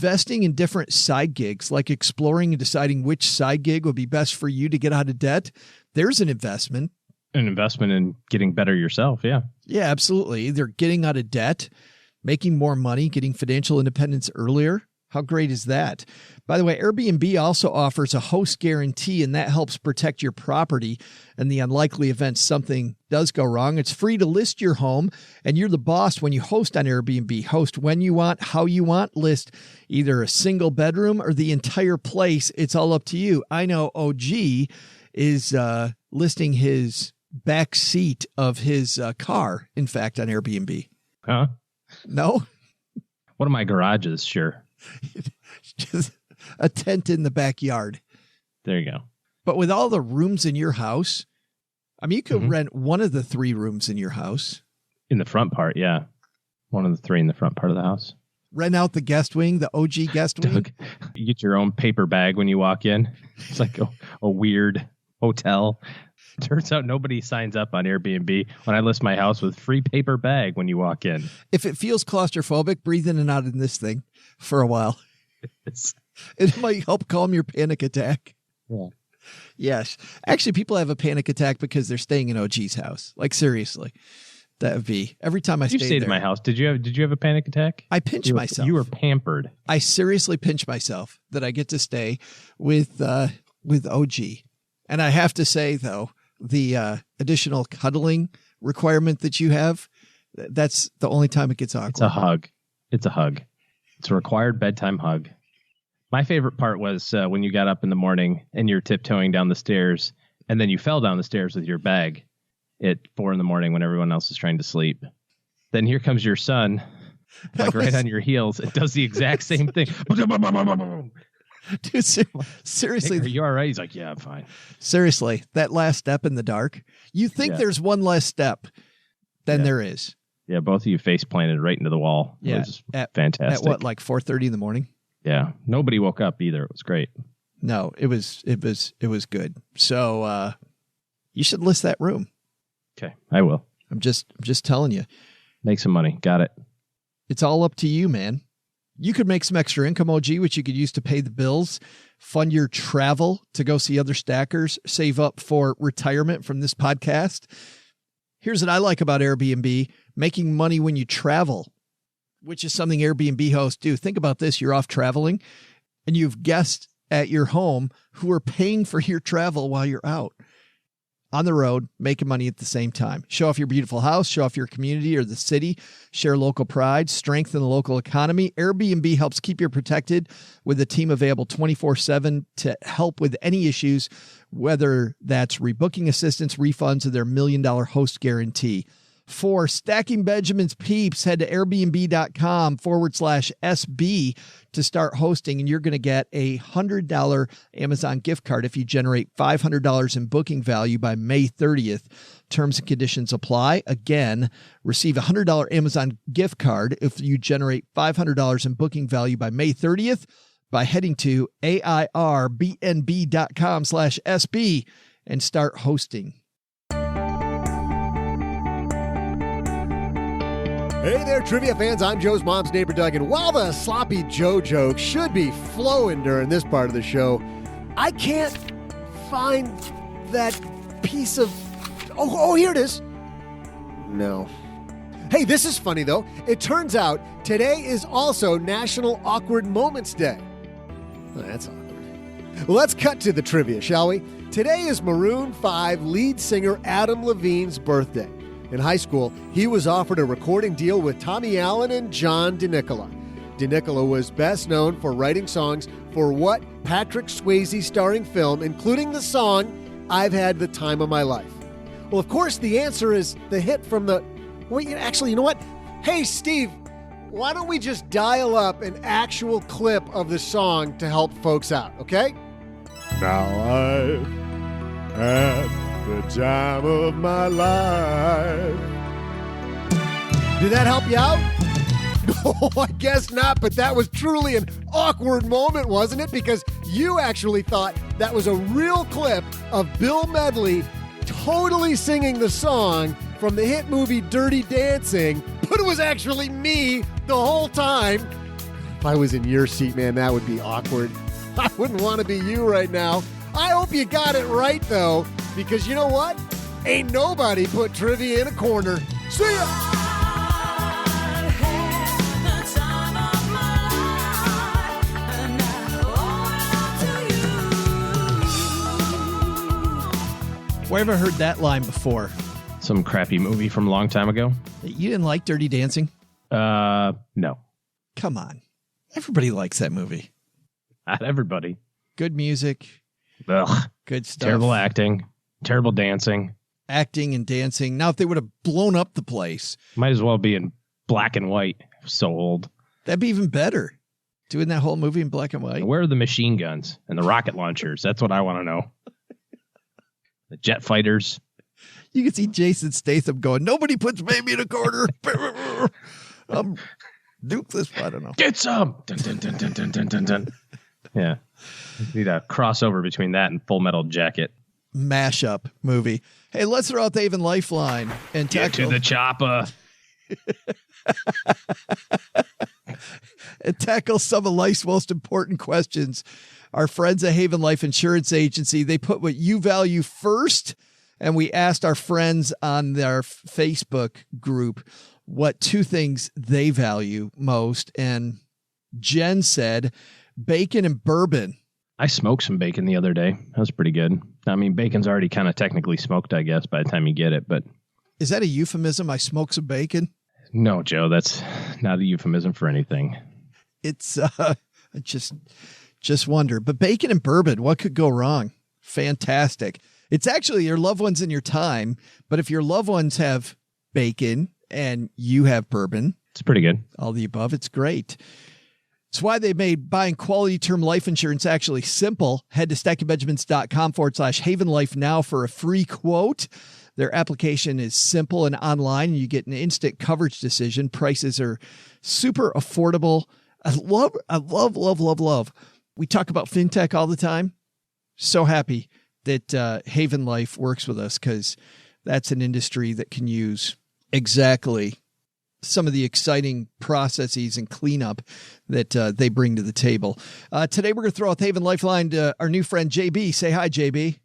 different side gigs, like exploring and deciding which side gig would be best for you to get out of debt. There's an investment. An investment in getting better yourself. Yeah. Yeah, absolutely. Either getting out of debt, making more money, getting financial independence earlier. How great is that? By the way, Airbnb also offers a host guarantee, and that helps protect your property in the unlikely event something does go wrong. It's free to list your home, and you're the boss when you host on Airbnb. Host when you want, how you want, list either a single bedroom or the entire place. It's all up to you. I know OG is listing his back seat of his car, in fact, on Airbnb. Huh? No? One of my garages, sure. Just a tent in the backyard. There you go. But with all the rooms in your house, I mean, you could rent one of the 3 rooms in your house. In the front part, yeah. One of the 3 in the front part of the house. Rent out the guest wing, the OG guest wing. Doug, you get your own paper bag when you walk in. It's like a weird hotel. Turns out nobody signs up on Airbnb when I list my house with free paper bag when you walk in. If it feels claustrophobic, breathe in and out in this thing for a while. It might help calm your panic attack. Yeah. Yes. Actually, people have a panic attack because they're staying in OG's house. Like, seriously. That would be every time I stayed there. at my house. Did you have a panic attack? I pinch myself. You were pampered. I seriously pinch myself that I get to stay with OG. And I have to say, though, the additional cuddling requirement that you have, that's the only time it gets awkward. It's a hug. It's a required bedtime hug. My favorite part was when you got up in the morning and you're tiptoeing down the stairs and then you fell down the stairs with your bag at 4 a.m. when everyone else is trying to sleep. Then here comes your son, right on your heels. It does the exact same thing. Dude, seriously. Hey, are you all right? He's like, yeah, I'm fine. Seriously, that last step in the dark, you think there's one less step than there is. Yeah, both of you face planted right into the wall. Yeah, it was fantastic. At what, like 4:30 in the morning? Yeah, nobody woke up either. It was great. No, it was good. So you should list that room. Okay, I will. I'm just telling you. Make some money. Got it. It's all up to you, man. You could make some extra income, OG, which you could use to pay the bills, fund your travel to go see other stackers, save up for retirement from this podcast. Here's what I like about Airbnb, making money when you travel, which is something Airbnb hosts do. Think about this. You're off traveling and you've guests at your home who are paying for your travel while you're out on the road, making money at the same time. Show off your beautiful house, show off your community or the city, share local pride, strengthen the local economy. Airbnb helps keep you protected with a team available 24/7 to help with any issues, whether that's rebooking assistance, refunds, or their $1 million host guarantee. For Stacking Benjamins peeps, head to airbnb.com/SB to start hosting, and you're going to get a $100 Amazon gift card if you generate $500 in booking value by May 30th. Terms and conditions apply. Again, receive a $100 Amazon gift card if you generate $500 in booking value by May 30th by heading to airbnb.com/SB and start hosting. Hey there, trivia fans. I'm Joe's mom's neighbor, Doug. And while the sloppy Joe joke should be flowing during this part of the show, I can't find that piece of... Oh, here it is. No. Hey, this is funny, though. It turns out today is also National Awkward Moments Day. Oh, that's awkward. Let's cut to the trivia, shall we? Today is Maroon 5 lead singer Adam Levine's birthday. In high school, he was offered a recording deal with Tommy Allen and John DeNicola. DeNicola was best known for writing songs for what Patrick Swayze starring film, including the song I've Had the Time of My Life. Well, of course, the answer is the hit from the... Wait, actually, you know what? Hey, Steve, why don't we just dial up an actual clip of the song to help folks out, okay? Now I've had the time of my life. Did that help you out? No, I guess not, but that was truly an awkward moment, wasn't it? Because you actually thought that was a real clip of Bill Medley totally singing the song from the hit movie Dirty Dancing, but it was actually me the whole time. If I was in your seat, man, that would be awkward. I wouldn't want to be you right now. I hope you got it right, though, because you know what? Ain't nobody put trivia in a corner. See ya! Where have I heard that line before? Some crappy movie from a long time ago. You didn't like Dirty Dancing? No. Come on. Everybody likes that movie. Not everybody. Good music. Ugh. Good stuff. Terrible acting. Terrible dancing. Acting and dancing. Now, if they would have blown up the place. Might as well be in black and white. So old. That'd be even better. Doing that whole movie in black and white. Where are the machine guns and the rocket launchers? That's what I want to know. The jet fighters. You can see Jason Statham going, nobody puts baby in a corner. Duke this, I don't know. Get some. Dun, dun, dun, dun, dun, dun, dun, dun. Yeah. Need a crossover between that and Full Metal Jacket. Mashup movie. Hey, let's throw out the Haven Lifeline and Get to the chopper. And tackle some of life's most important questions. Our friends at Haven Life Insurance Agency, they put what you value first. And we asked our friends on their Facebook group what two things they value most. And Jen said bacon and bourbon. I smoked some bacon the other day. That was pretty good. I mean, bacon's already kind of technically smoked, I guess, by the time you get it. But is that a euphemism? I smoked some bacon? No, Joe, that's not a euphemism for anything. It's just wonder. But bacon and bourbon, what could go wrong? Fantastic. It's actually your loved ones in your time. But if your loved ones have bacon and you have bourbon, it's pretty good. All the above, it's great. It's why they made buying quality term life insurance actually simple. Head to stackingbenjamins.com/Haven Life now for a free quote. Their application is simple and online, and you get an instant coverage decision. Prices are super affordable. I love. We talk about fintech all the time. So happy that Haven Life works with us, because that's an industry that can use exactly some of the exciting processes and cleanup that they bring to the table. Today, we're going to throw out the Haven Lifeline to our new friend, JB. Say hi, JB.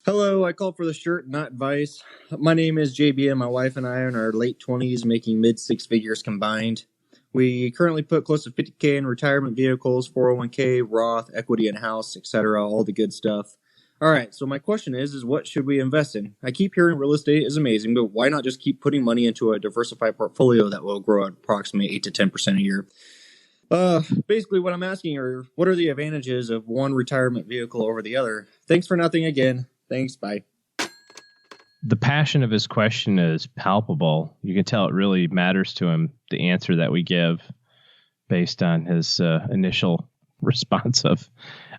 Hello, I called for the shirt, not advice. My name is JB, and my wife and I are in our late 20s, making mid-six figures combined. We currently put close to $50K in retirement vehicles, 401k, Roth, equity in house, etc., all the good stuff. All right, so my question is what should we invest in? I keep hearing real estate is amazing, but why not just keep putting money into a diversified portfolio that will grow at approximately 8 to 10% a year? Basically, what I'm asking are, what are the advantages of one retirement vehicle over the other? Thanks for nothing again. Thanks, bye. The passion of his question is palpable. You can tell it really matters to him, the answer that we give, based on his initial response of,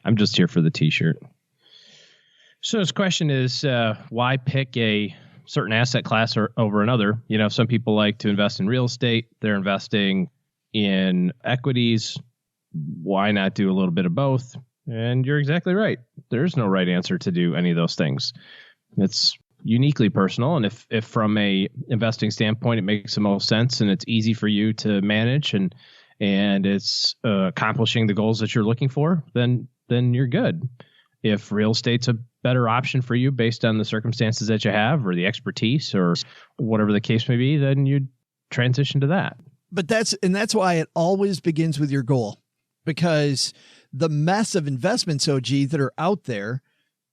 I'm just here for the t-shirt. So his question is, why pick a certain asset class over another? You know, some people like to invest in real estate. They're investing in equities. Why not do a little bit of both? And you're exactly right. There's no right answer to do any of those things. It's uniquely personal. And if from a investing standpoint, it makes the most sense and it's easy for you to manage and it's accomplishing the goals that you're looking for, then you're good. If real estate's a better option for you based on the circumstances that you have or the expertise or whatever the case may be, then you transition to that. But that's why it always begins with your goal, because the mess of investments, OG, that are out there,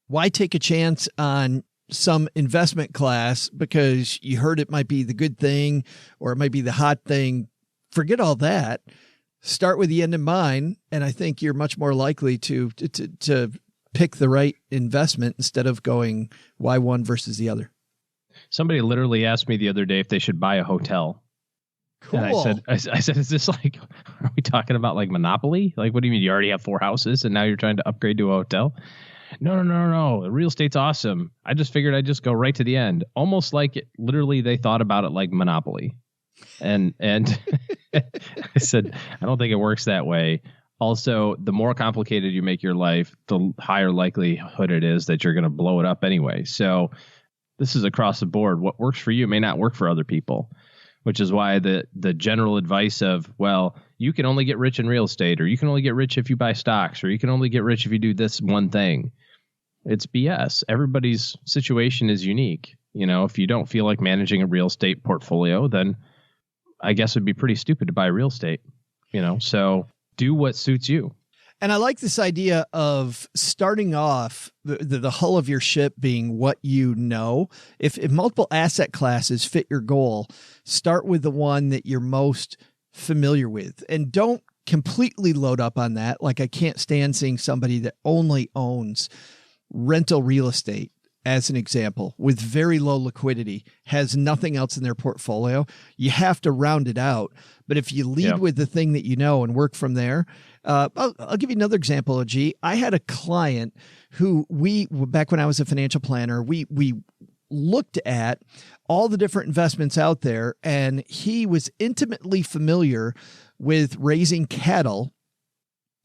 why take a chance on some investment class because you heard it might be the good thing or it might be the hot thing? Forget all that. Start with the end in mind. And I think you're much more likely to pick the right investment instead of going why one versus the other. Somebody literally asked me the other day if they should buy a hotel. Cool. And I said, is this like, are we talking about like Monopoly? Like, what do you mean? You already have 4 houses and now you're trying to upgrade to a hotel? No. Real estate's awesome. I just figured I'd just go right to the end. Almost like literally they thought about it like Monopoly. And I said, I don't think it works that way. Also, the more complicated you make your life, the higher likelihood it is that you're going to blow it up anyway. So this is across the board. What works for you may not work for other people, which is why the general advice of, well, you can only get rich in real estate, or you can only get rich if you buy stocks, or you can only get rich if you do this one thing. It's BS. Everybody's situation is unique. You know, if you don't feel like managing a real estate portfolio, then I guess it'd be pretty stupid to buy real estate, you know, so do what suits you. And I like this idea of starting off the hull of your ship being what you know. If multiple asset classes fit your goal, start with the one that you're most familiar with and don't completely load up on that. Like I can't stand seeing somebody that only owns rental real estate, as an example, with very low liquidity, has nothing else in their portfolio. You have to round it out. But if you lead with the thing that you know and work from there, I'll give you another example, OG. I had a client who back when I was a financial planner, we looked at all the different investments out there, and he was intimately familiar with raising cattle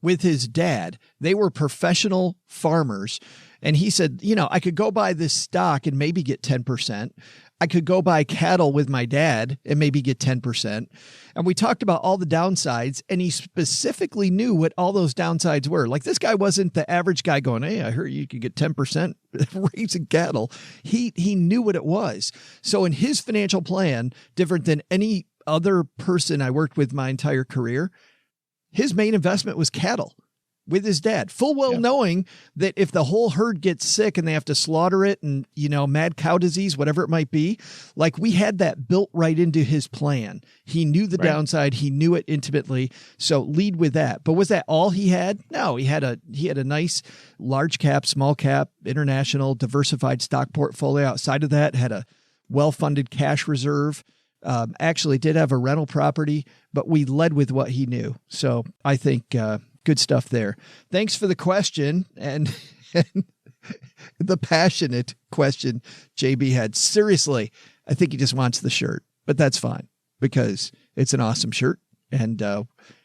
with his dad. They were professional farmers. And he said, you know, I could go buy this stock and maybe get 10%. I could go buy cattle with my dad and maybe get 10%. And we talked about all the downsides, and he specifically knew what all those downsides were. Like this guy wasn't the average guy going, hey, I heard you could get 10% raising cattle. He knew what it was. So in his financial plan, different than any other person I worked with my entire career, his main investment was cattle with his dad, full well knowing that if the whole herd gets sick and they have to slaughter it and, you know, mad cow disease, whatever it might be, like we had that built right into his plan. He knew the downside. He knew it intimately. So lead with that. But was that all he had? No, he had a nice large cap, small cap, international diversified stock portfolio. Outside of that, had a well-funded cash reserve. Actually did have a rental property, but we led with what he knew. So I think, good stuff there. Thanks for the question and the passionate question JB had. Seriously, I think he just wants the shirt, but that's fine because it's an awesome shirt, and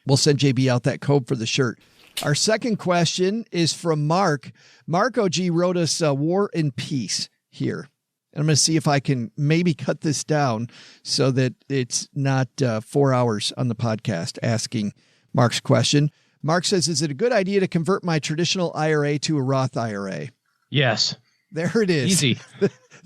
we'll send JB out that code for the shirt. Our second question is from Mark. Mark OG wrote us War and Peace here. And I'm going to see if I can maybe cut this down so that it's not 4 hours on the podcast asking Mark's question. Mark says, is it a good idea to convert my traditional IRA to a Roth IRA? Yes. There it is. Easy.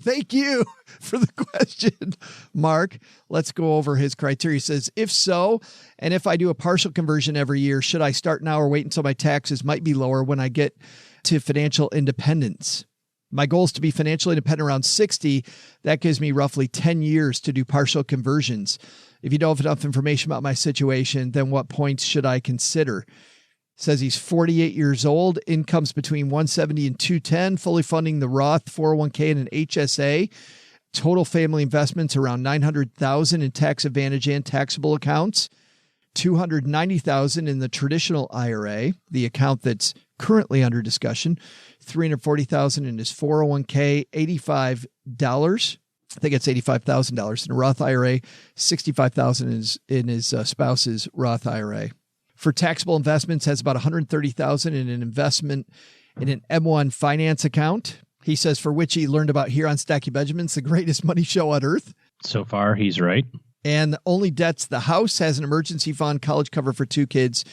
Thank you for the question, Mark. Let's go over his criteria. He says, if so, and if I do a partial conversion every year, should I start now or wait until my taxes might be lower when I get to financial independence? My goal is to be financially independent around 60. That gives me roughly 10 years to do partial conversions. If you don't have enough information about my situation, then what points should I consider? Says he's 48 years old, incomes between 170 and 210, fully funding the Roth 401k and an HSA. Total family investments around $900,000 in tax advantage and taxable accounts. $290,000 in the traditional IRA, the account that's currently under discussion. $340,000 in his 401k, $85. I think it's $85,000 in a Roth IRA, $65,000 in his spouse's Roth IRA. For taxable investments, has about $130,000 in an investment in an M1 finance account. He says, for which he learned about here on Stacking Benjamins, the greatest money show on earth. So far, he's right. And the only debt's the house, has an emergency fund, college cover for 2 kids,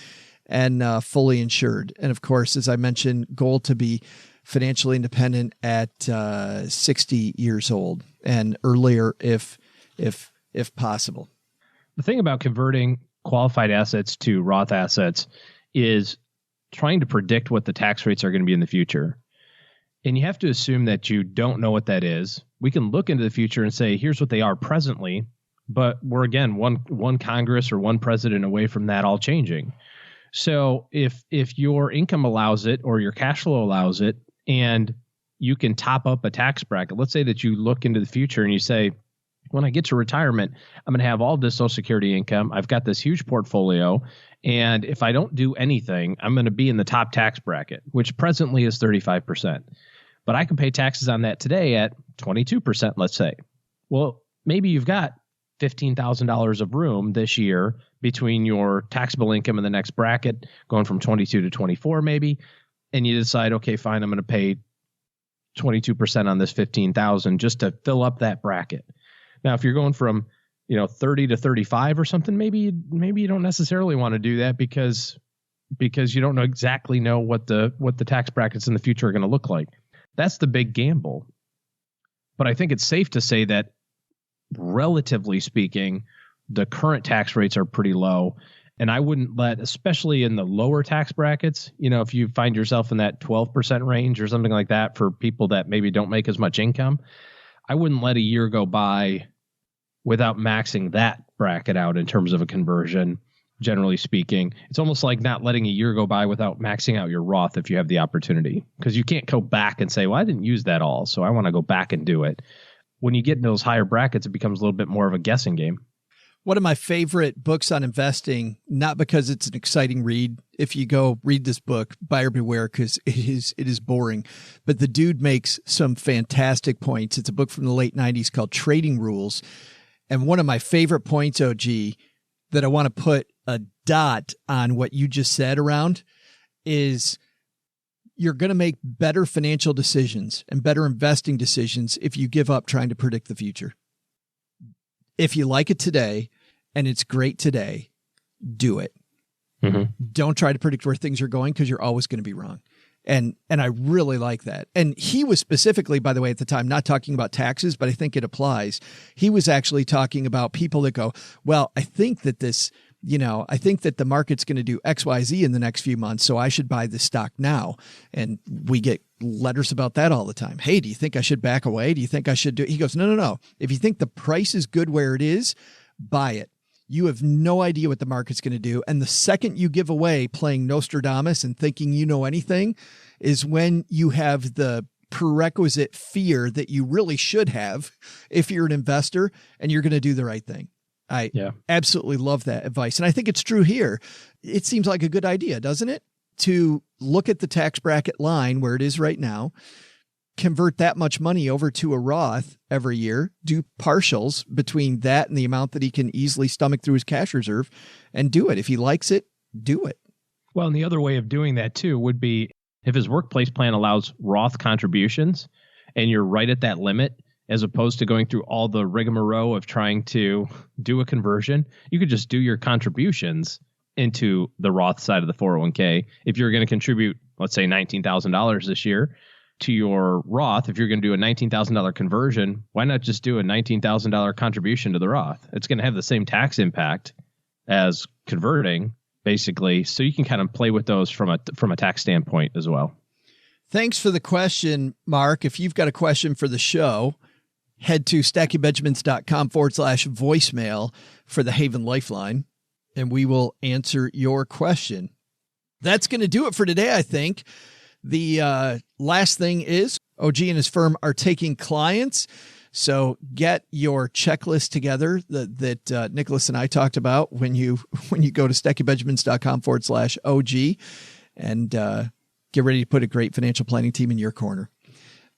and fully insured. And of course, as I mentioned, goal to be financially independent at 60 years old and earlier if possible. The thing about converting qualified assets to Roth assets is trying to predict what the tax rates are going to be in the future. And you have to assume that you don't know what that is. We can look into the future and say, here's what they are presently, but we're, again, one Congress or one president away from that all changing. So if your income allows it or your cash flow allows it, and you can top up a tax bracket, let's say that you look into the future and you say, when I get to retirement, I'm going to have all this Social Security income. I've got this huge portfolio. And if I don't do anything, I'm going to be in the top tax bracket, which presently is 35%. But I can pay taxes on that today at 22%, let's say. Well, maybe you've got $15,000 of room this year between your taxable income and the next bracket, going from 22 to 24 maybe. And you decide, okay, fine, I'm going to pay 22% on this 15,000 just to fill up that bracket. Now, if you're going from 30 to 35 or something, maybe you don't necessarily want to do that because you don't exactly know what the tax brackets in the future are going to look like. That's the big gamble. But I think it's safe to say that, relatively speaking, the current tax rates are pretty low. And I wouldn't let, especially in the lower tax brackets, if you find yourself in that 12% range or something like that for people that maybe don't make as much income, I wouldn't let a year go by without maxing that bracket out in terms of a conversion, generally speaking. It's almost like not letting a year go by without maxing out your Roth if you have the opportunity, because you can't go back and say, well, I didn't use that all, so I want to go back and do it. When you get in those higher brackets, it becomes a little bit more of a guessing game. One of my favorite books on investing, not because it's an exciting read. If you go read this book, buyer beware, because it is boring. But the dude makes some fantastic points. It's a book from the late 90s called Trading Rules. And one of my favorite points, OG, that I want to put a dot on what you just said around is you're going to make better financial decisions and better investing decisions if you give up trying to predict the future. If you like it today and it's great today, do it. Mm-hmm. Don't try to predict where things are going, because you're always going to be wrong. And I really like that. And he was specifically, by the way, at the time, not talking about taxes, but I think it applies. He was actually talking about people that go, well, I think that I think that the market's going to do X, Y, Z in the next few months, so I should buy this stock now. And we get letters about that all the time. Hey, do you think I should back away? Do you think I should do it? He goes, no. If you think the price is good where it is, buy it. You have no idea what the market's going to do. And the second you give away playing Nostradamus and thinking you know anything is when you have the prerequisite fear that you really should have if you're an investor and you're going to do the right thing. I absolutely love that advice. And I think it's true here. It seems like a good idea, doesn't it? To look at the tax bracket line where it is right now, convert that much money over to a Roth every year, do partials between that and the amount that he can easily stomach through his cash reserve, and do it. If he likes it, do it. Well, and the other way of doing that too would be if his workplace plan allows Roth contributions and you're right at that limit, as opposed to going through all the rigmarole of trying to do a conversion, you could just do your contributions into the Roth side of the 401k. If you're going to contribute, let's say $19,000 this year to your Roth, if you're going to do a $19,000 conversion, why not just do a $19,000 contribution to the Roth? It's going to have the same tax impact as converting, basically. So you can kind of play with those from a tax standpoint as well. Thanks for the question, Mark. If you've got a question for the show, head to stackingbenjamins.com/voicemail for the Haven Lifeline, and we will answer your question. That's going to do it for today, I think. The last thing is OG and his firm are taking clients. So get your checklist together that Nicholas and I talked about when you go to stackingbenjamins.com/OG and get ready to put a great financial planning team in your corner.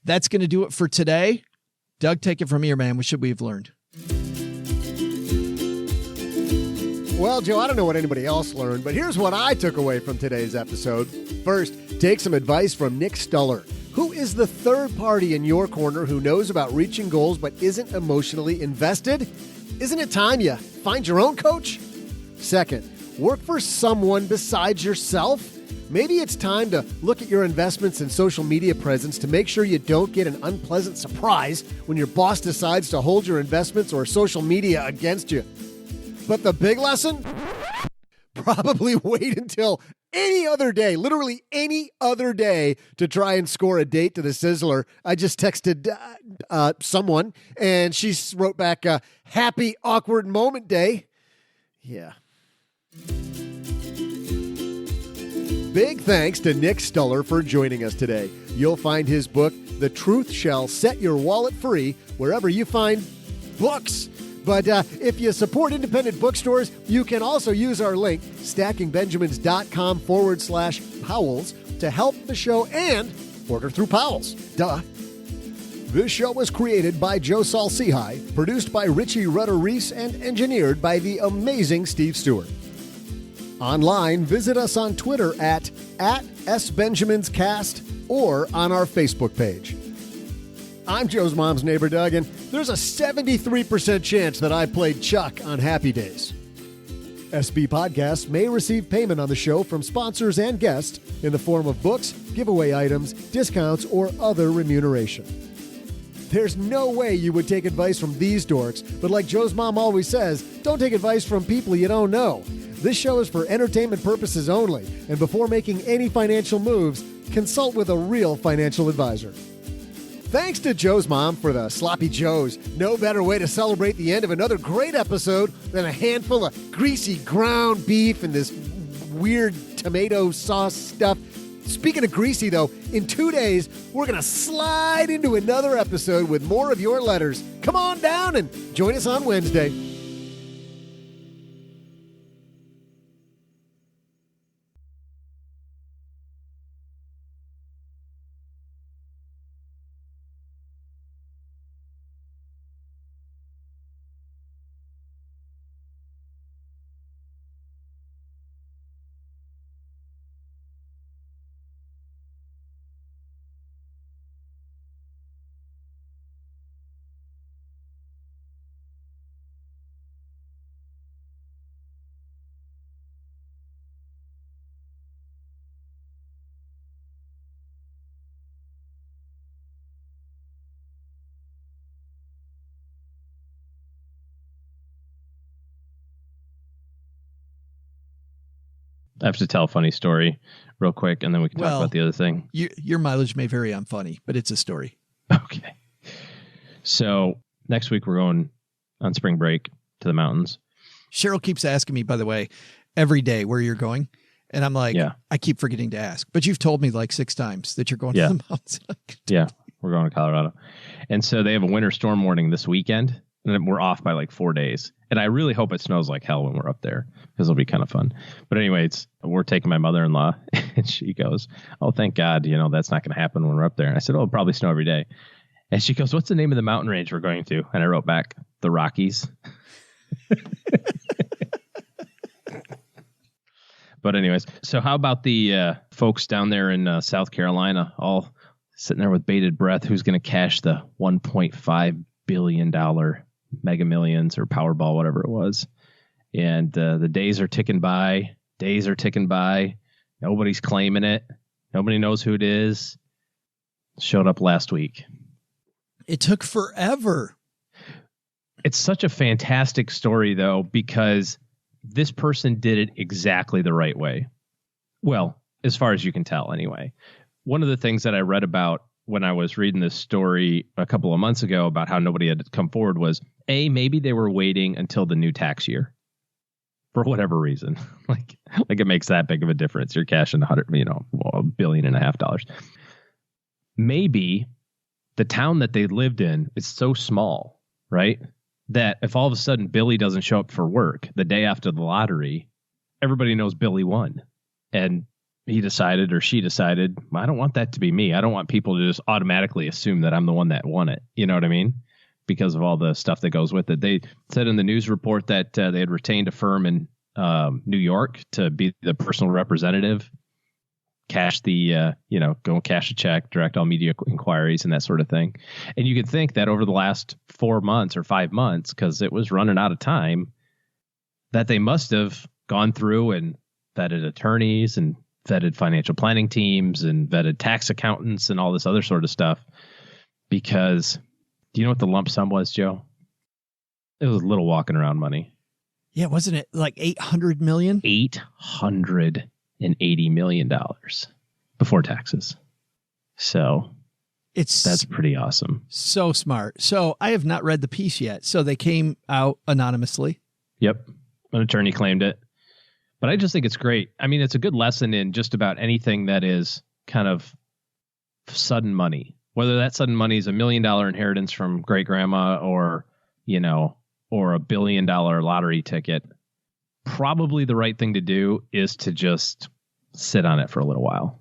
That's going to do it for today. Doug, take it from here, man. What should we have learned? Well, Joe, I don't know what anybody else learned, but here's what I took away from today's episode. First, take some advice from Nick Stuller. Who is the third party in your corner who knows about reaching goals but isn't emotionally invested? Isn't it time you find your own coach? Second, work for someone besides yourself. Maybe it's time to look at your investments and social media presence to make sure you don't get an unpleasant surprise when your boss decides to hold your investments or social media against you. But the big lesson? Probably wait until any other day, literally any other day, to try and score a date to the Sizzler, I just texted someone, and she wrote back, happy awkward moment day. Yeah. Big thanks to Nick Stuller for joining us today. You'll find his book, The Truth Shall Set Your Wallet Free, wherever you find books. But if you support independent bookstores, you can also use our link, stackingbenjamins.com/Powell's, to help the show and order through Powell's. Duh. This show was created by Joe Saul-Sehy, produced by Richie Rutter-Reese, and engineered by the amazing Steve Stewart. Online, visit us on Twitter at @SBenjaminsCast or on our Facebook page. I'm Joe's mom's neighbor, Doug, and there's a 73% chance that I played Chuck on Happy Days. SB Podcasts may receive payment on the show from sponsors and guests in the form of books, giveaway items, discounts, or other remuneration. There's no way you would take advice from these dorks, but like Joe's mom always says, don't take advice from people you don't know. This show is for entertainment purposes only, and before making any financial moves, consult with a real financial advisor. Thanks to Joe's mom for the sloppy joes. No better way to celebrate the end of another great episode than a handful of greasy ground beef and this weird tomato sauce stuff. Speaking of greasy, though, in 2 days, we're going to slide into another episode with more of your letters. Come on down and join us on Wednesday. I have to tell a funny story real quick, and then we can talk about the other thing. Your mileage may vary on funny, but it's a story. Okay. So next week we're going on spring break to the mountains. Cheryl keeps asking me, by the way, every day where you're going. And I'm like, yeah. I keep forgetting to ask. But you've told me like 6 times that you're going to the mountains. Yeah, we're going to Colorado. And so they have a winter storm warning this weekend, and we're off by like 4 days. And I really hope it snows like hell when we're up there, because it'll be kind of fun. But anyways, we're taking my mother-in-law, and she goes, oh, thank God, that's not going to happen when we're up there. And I said, oh, it'll probably snow every day. And she goes, what's the name of the mountain range we're going to? And I wrote back, the Rockies. But anyways, so how about the folks down there in South Carolina all sitting there with bated breath? Who's going to cash the $1.5 billion Mega Millions or Powerball, whatever it was? And the days are ticking by. Nobody's claiming it. Nobody knows who it is. Showed up last week. It took forever. It's such a fantastic story, though, because this person did it exactly the right way. Well, as far as you can tell, anyway. One of the things that I read about when I was reading this story a couple of months ago about how nobody had come forward was, maybe they were waiting until the new tax year for whatever reason. like it makes that big of a difference. You're cashing $1.5 billion. Maybe the town that they lived in is so small, right, that if all of a sudden Billy doesn't show up for work the day after the lottery, everybody knows Billy won. And he decided, or she decided, I don't want that to be me. I don't want people to just automatically assume that I'm the one that won it. You know what I mean? Because of all the stuff that goes with it. They said in the news report that they had retained a firm in New York to be the personal representative, cash the, go and cash a check, direct all media inquiries and that sort of thing. And you could think that over the last 4 months or 5 months, because it was running out of time, that they must have gone through and vetted attorneys and vetted financial planning teams and vetted tax accountants and all this other sort of stuff. Because do you know what the lump sum was, Joe? It was little walking around money. Yeah, wasn't it like $800 million? $800 million before taxes. So that's pretty awesome. So smart. So I have not read the piece yet. So they came out anonymously. Yep. An attorney claimed it. But I just think it's great. I mean, it's a good lesson in just about anything that is kind of sudden money, whether that sudden money is $1 million inheritance from great grandma or a $1 billion lottery ticket. Probably the right thing to do is to just sit on it for a little while.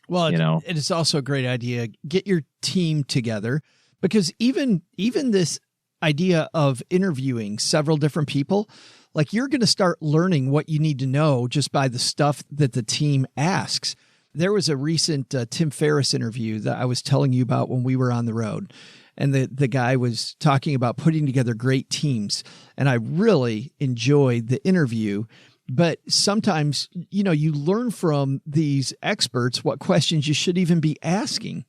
Well, it is also a great idea. Get your team together, because even this idea of interviewing several different people, like, you're going to start learning what you need to know just by the stuff that the team asks. There was a recent Tim Ferriss interview that I was telling you about when we were on the road. And the guy was talking about putting together great teams. And I really enjoyed the interview. But sometimes, you learn from these experts what questions you should even be asking.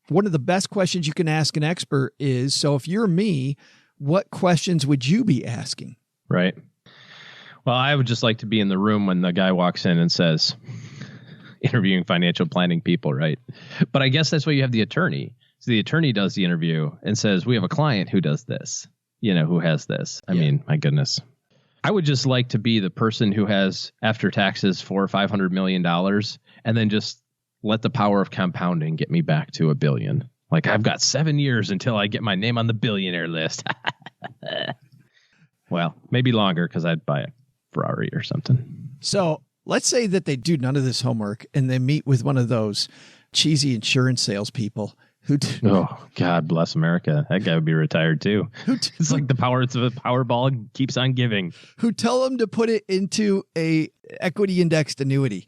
One of the best questions you can ask an expert is, so if you're me, what questions would you be asking? Right. Well, I would just like to be in the room when the guy walks in and says, interviewing financial planning people, right? But I guess that's why you have the attorney. So the attorney does the interview and says, we have a client who does this, who has this. I mean, my goodness. I would just like to be the person who has, after taxes, $400 or $500 million, and then just let the power of compounding get me back to $1 billion. Like, I've got 7 years until I get my name on the billionaire list. Well, maybe longer, because I'd buy a Ferrari or something. So let's say that they do none of this homework and they meet with one of those cheesy insurance salespeople who oh, God bless America. That guy would be retired too. It's like the power of a Powerball keeps on giving. Who tell them to put it into a equity indexed annuity.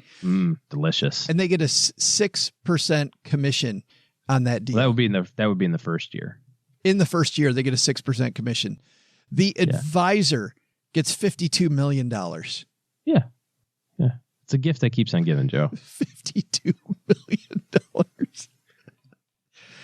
Delicious. And they get a 6% commission on that deal. Well, that would be in the first year. In the first year, they get a 6% commission. The advisor gets $52 million. Yeah. Yeah. It's a gift that keeps on giving, Joe. $52 million.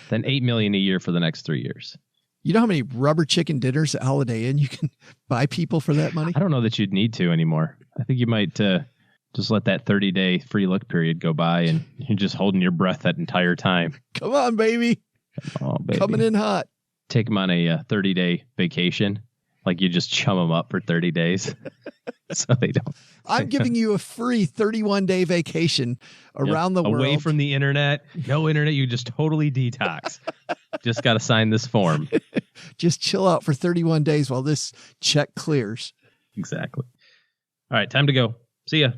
Then $8 million a year for the next 3 years. You know how many rubber chicken dinners at Holiday Inn you can buy people for that money? I don't know that you'd need to anymore. I think you might just let that 30-day free look period go by, and you're just holding your breath that entire time. Come on, baby. Oh, baby. Coming in hot. Take them on a 30-day vacation. Like, you just chum them up for 30 days so they don't. I'm giving you a free 31-day vacation around the world. Away from the internet. No internet. You just totally detox. Just got to sign this form. Just chill out for 31 days while this check clears. Exactly. All right. Time to go. See ya.